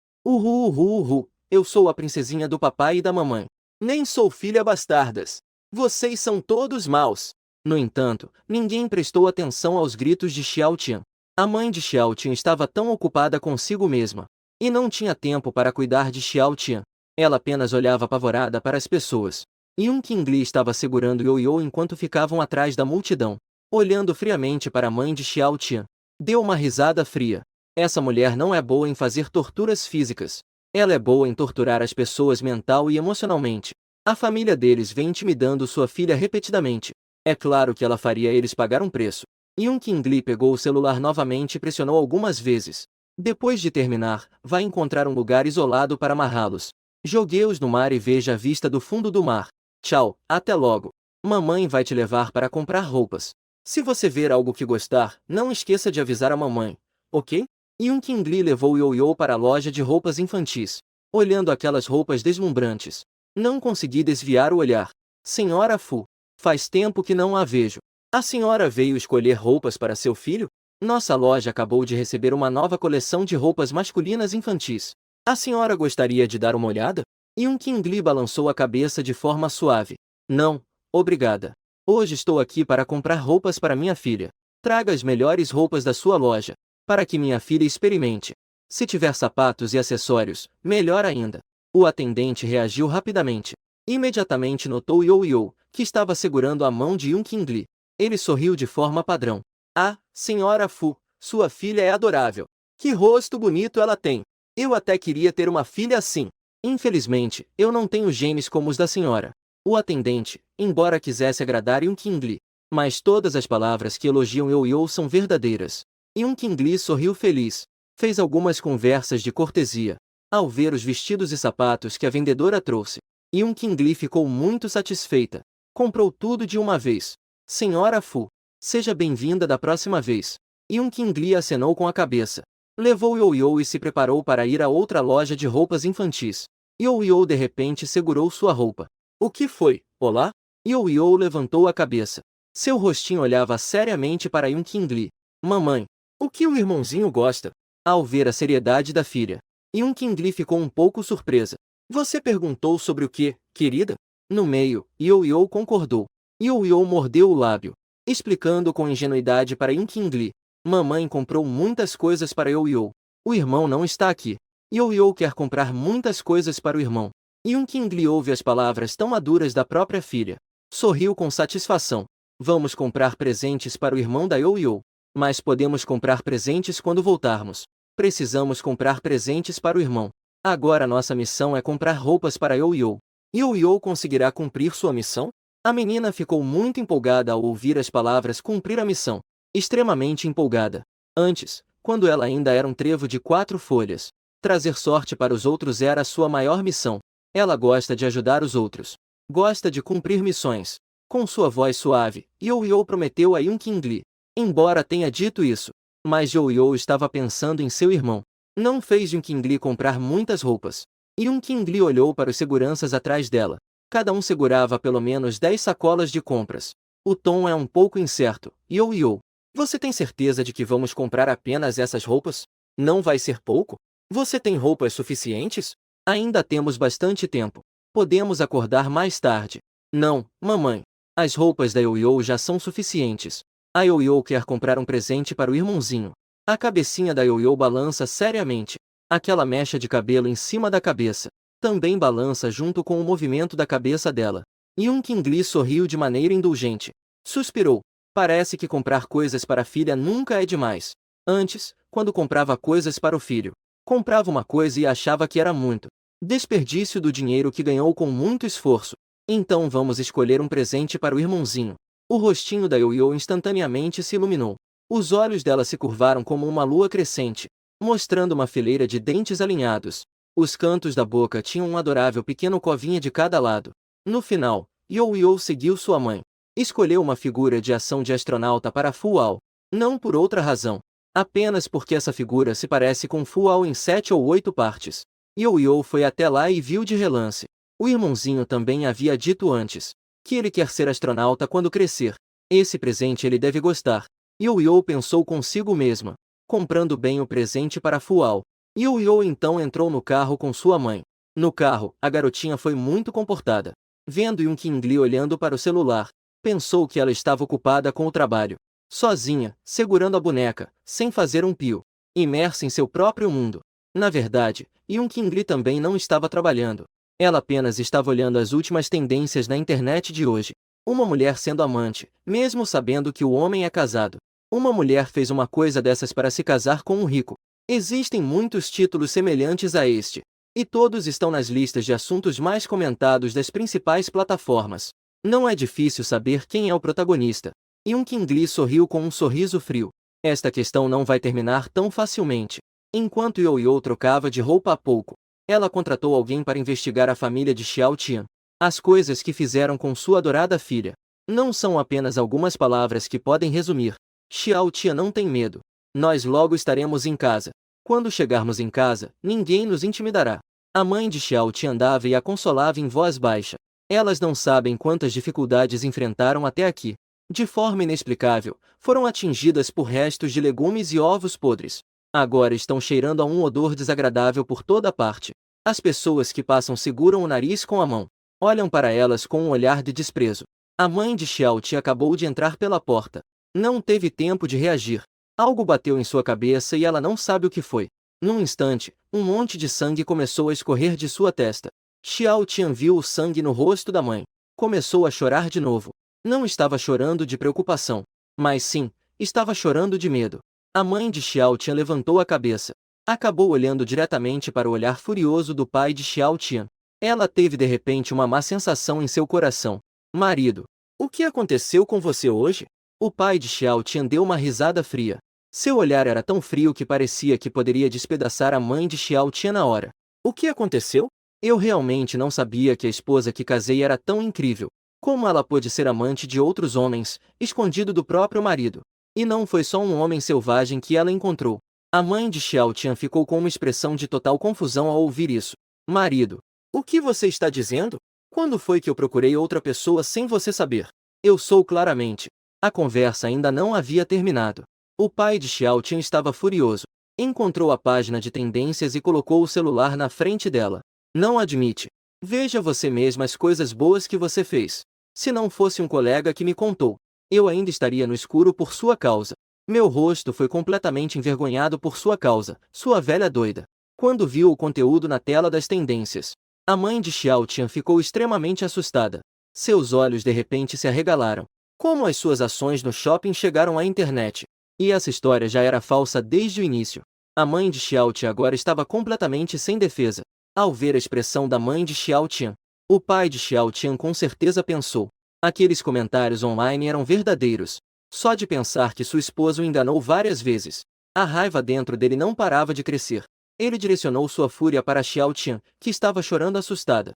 Eu sou a princesinha do papai e da mamãe. Nem sou filha bastardas. Vocês são todos maus. No entanto, ninguém prestou atenção aos gritos de Xiao Tian. A mãe de Xiao Tian estava tão ocupada consigo mesma e não tinha tempo para cuidar de Xiao Tian. Ela apenas olhava apavorada para as pessoas. Yun Qingli estava segurando Yo-Yo enquanto ficavam atrás da multidão, olhando friamente para a mãe de Xiao Tian. Deu uma risada fria. Essa mulher não é boa em fazer torturas físicas. Ela é boa em torturar as pessoas mental e emocionalmente. A família deles vem intimidando sua filha repetidamente. É claro que ela faria eles pagar um preço. Yun Qingli pegou o celular novamente e pressionou algumas vezes. Depois de terminar, vai encontrar um lugar isolado para amarrá-los. Jogue-os no mar e veja a vista do fundo do mar. Tchau, até logo. Mamãe vai te levar para comprar roupas. Se você ver algo que gostar, não esqueça de avisar a mamãe, ok? Yun Qingli levou Yo-Yo para a loja de roupas infantis. Olhando aquelas roupas deslumbrantes, não consegui desviar o olhar. Senhora Fu, faz tempo que não a vejo. A senhora veio escolher roupas para seu filho? Nossa loja acabou de receber uma nova coleção de roupas masculinas infantis. A senhora gostaria de dar uma olhada? Yun Qingli balançou a cabeça de forma suave. Não, obrigada. Hoje estou aqui para comprar roupas para minha filha. Traga as melhores roupas da sua loja, para que minha filha experimente. Se tiver sapatos e acessórios, melhor ainda. O atendente reagiu rapidamente. Imediatamente notou Yo-Yo, que estava segurando a mão de Yun Qingli. Ele sorriu de forma padrão. Ah, senhora Fu, sua filha é adorável. Que rosto bonito ela tem. Eu até queria ter uma filha assim. Infelizmente, eu não tenho genes como os da senhora. O atendente, embora quisesse agradar Yun Qingli, mas todas as palavras que elogiam Yo-Yo são verdadeiras. Yun Qingli sorriu feliz. Fez algumas conversas de cortesia. Ao ver os vestidos e sapatos que a vendedora trouxe, Yun Qingli ficou muito satisfeita. Comprou tudo de uma vez. Senhora Fu, seja bem-vinda da próxima vez. Yun Qingli acenou com a cabeça. Levou Yo-Yo e se preparou para ir a outra loja de roupas infantis. Yo-Yo de repente segurou sua roupa. O que foi? Olá? Yo-Yo levantou a cabeça. Seu rostinho olhava seriamente para Yun Qingli. Mamãe, o que o irmãozinho gosta? Ao ver a seriedade da filha, Yun Qingli ficou um pouco surpresa. Você perguntou sobre o que, querida? No meio, Yo-Yo concordou. Yo-Yo mordeu o lábio, explicando com ingenuidade para Yun Qingli. Mamãe comprou muitas coisas para Yo-Yo. O irmão não está aqui. Yo-Yo quer comprar muitas coisas para o irmão. Yun Qingli ouve as palavras tão maduras da própria filha. Sorriu com satisfação. Vamos comprar presentes para o irmão da Yo-Yo. Mas podemos comprar presentes quando voltarmos. Precisamos comprar presentes para o irmão. Agora nossa missão é comprar roupas para Yo-Yo. Yo-Yo conseguirá cumprir sua missão? A menina ficou muito empolgada ao ouvir as palavras cumprir a missão. Extremamente empolgada. Antes, quando ela ainda era um trevo de 4 folhas, trazer sorte para os outros era a sua maior missão. Ela gosta de ajudar os outros. Gosta de cumprir missões. Com sua voz suave, Yo-Yo prometeu a Yun Qingli. Embora tenha dito isso, mas Yo-Yo estava pensando em seu irmão. Não fez Yun Qingli comprar muitas roupas. Yun Qingli olhou para os seguranças atrás dela. Cada um segurava pelo menos 10 sacolas de compras. O tom é um pouco incerto. Yo-Yo, você tem certeza de que vamos comprar apenas essas roupas? Não vai ser pouco? Você tem roupas suficientes? Ainda temos bastante tempo. Podemos acordar mais tarde. Não, mamãe. As roupas da Yo-Yo já são suficientes. A Yo-Yo quer comprar um presente para o irmãozinho. A cabecinha da Yo-Yo balança seriamente. Aquela mecha de cabelo em cima da cabeça também balança junto com o movimento da cabeça dela. Yun Qingli sorriu de maneira indulgente. Suspirou. Parece que comprar coisas para a filha nunca é demais. Antes, quando comprava coisas para o filho, comprava uma coisa e achava que era muito desperdício do dinheiro que ganhou com muito esforço. Então vamos escolher um presente para o irmãozinho. O rostinho da Yo-Yo instantaneamente se iluminou. Os olhos dela se curvaram como uma lua crescente, mostrando uma fileira de dentes alinhados. Os cantos da boca tinham um adorável pequeno covinha de cada lado. No final, Yo-Yo seguiu sua mãe. Escolheu uma figura de ação de astronauta para Fu-Ao. Não por outra razão. Apenas porque essa figura se parece com Fu-Ao em 7 ou 8 partes. Yo-Yo foi até lá e viu de relance. O irmãozinho também havia dito antes que ele quer ser astronauta quando crescer. Esse presente ele deve gostar. Yo-Yo pensou consigo mesma, comprando bem o presente para Fu-Ao. Yo-Yo então entrou no carro com sua mãe. No carro, a garotinha foi muito comportada. Vendo Yun Qingli olhando para o celular, pensou que ela estava ocupada com o trabalho. Sozinha, segurando a boneca, sem fazer um pio. Imersa em seu próprio mundo. Na verdade, Yun Qingli também não estava trabalhando. Ela apenas estava olhando as últimas tendências na internet de hoje. Uma mulher sendo amante, mesmo sabendo que o homem é casado. Uma mulher fez uma coisa dessas para se casar com um rico. Existem muitos títulos semelhantes a este. E todos estão nas listas de assuntos mais comentados das principais plataformas. Não é difícil saber quem é o protagonista. Yun Qingli sorriu com um sorriso frio. Esta questão não vai terminar tão facilmente. Enquanto Yo-Yo trocava de roupa há pouco, ela contratou alguém para investigar a família de Xiao Tian. As coisas que fizeram com sua adorada filha não são apenas algumas palavras que podem resumir. Xiao Tian não tem medo. Nós logo estaremos em casa. Quando chegarmos em casa, ninguém nos intimidará. A mãe de Xiao Tian andava e a consolava em voz baixa. Elas não sabem quantas dificuldades enfrentaram até aqui. De forma inexplicável, foram atingidas por restos de legumes e ovos podres. Agora estão cheirando a um odor desagradável por toda parte. As pessoas que passam seguram o nariz com a mão. Olham para elas com um olhar de desprezo. A mãe de Xiaoti acabou de entrar pela porta. Não teve tempo de reagir. Algo bateu em sua cabeça e ela não sabe o que foi. Num instante, um monte de sangue começou a escorrer de sua testa. Xiao Tian viu o sangue no rosto da mãe. Começou a chorar de novo. Não estava chorando de preocupação, mas sim, estava chorando de medo. A mãe de Xiao Tian levantou a cabeça. Acabou olhando diretamente para o olhar furioso do pai de Xiao Tian. Ela teve de repente uma má sensação em seu coração. Marido, o que aconteceu com você hoje? O pai de Xiao Tian deu uma risada fria. Seu olhar era tão frio que parecia que poderia despedaçar a mãe de Xiao Tian na hora. O que aconteceu? Eu realmente não sabia que a esposa que casei era tão incrível. Como ela pôde ser amante de outros homens, escondido do próprio marido? E não foi só um homem selvagem que ela encontrou. A mãe de Xiao Tian ficou com uma expressão de total confusão ao ouvir isso. Marido, o que você está dizendo? Quando foi que eu procurei outra pessoa sem você saber? Eu sou claramente. A conversa ainda não havia terminado. O pai de Xiao Tian estava furioso. Encontrou a página de tendências e colocou o celular na frente dela. Não admite. Veja você mesma as coisas boas que você fez. Se não fosse um colega que me contou, eu ainda estaria no escuro por sua causa. Meu rosto foi completamente envergonhado por sua causa, sua velha doida. Quando viu o conteúdo na tela das tendências, a mãe de Xiao Tian ficou extremamente assustada. Seus olhos de repente se arregalaram. Como as suas ações no shopping chegaram à internet? E essa história já era falsa desde o início. A mãe de Xiao Tian agora estava completamente sem defesa. Ao ver a expressão da mãe de Xiao Tian, o pai de Xiao Tian com certeza pensou. Aqueles comentários online eram verdadeiros. Só de pensar que sua esposa o enganou várias vezes. A raiva dentro dele não parava de crescer. Ele direcionou sua fúria para Xiao Tian, que estava chorando assustada.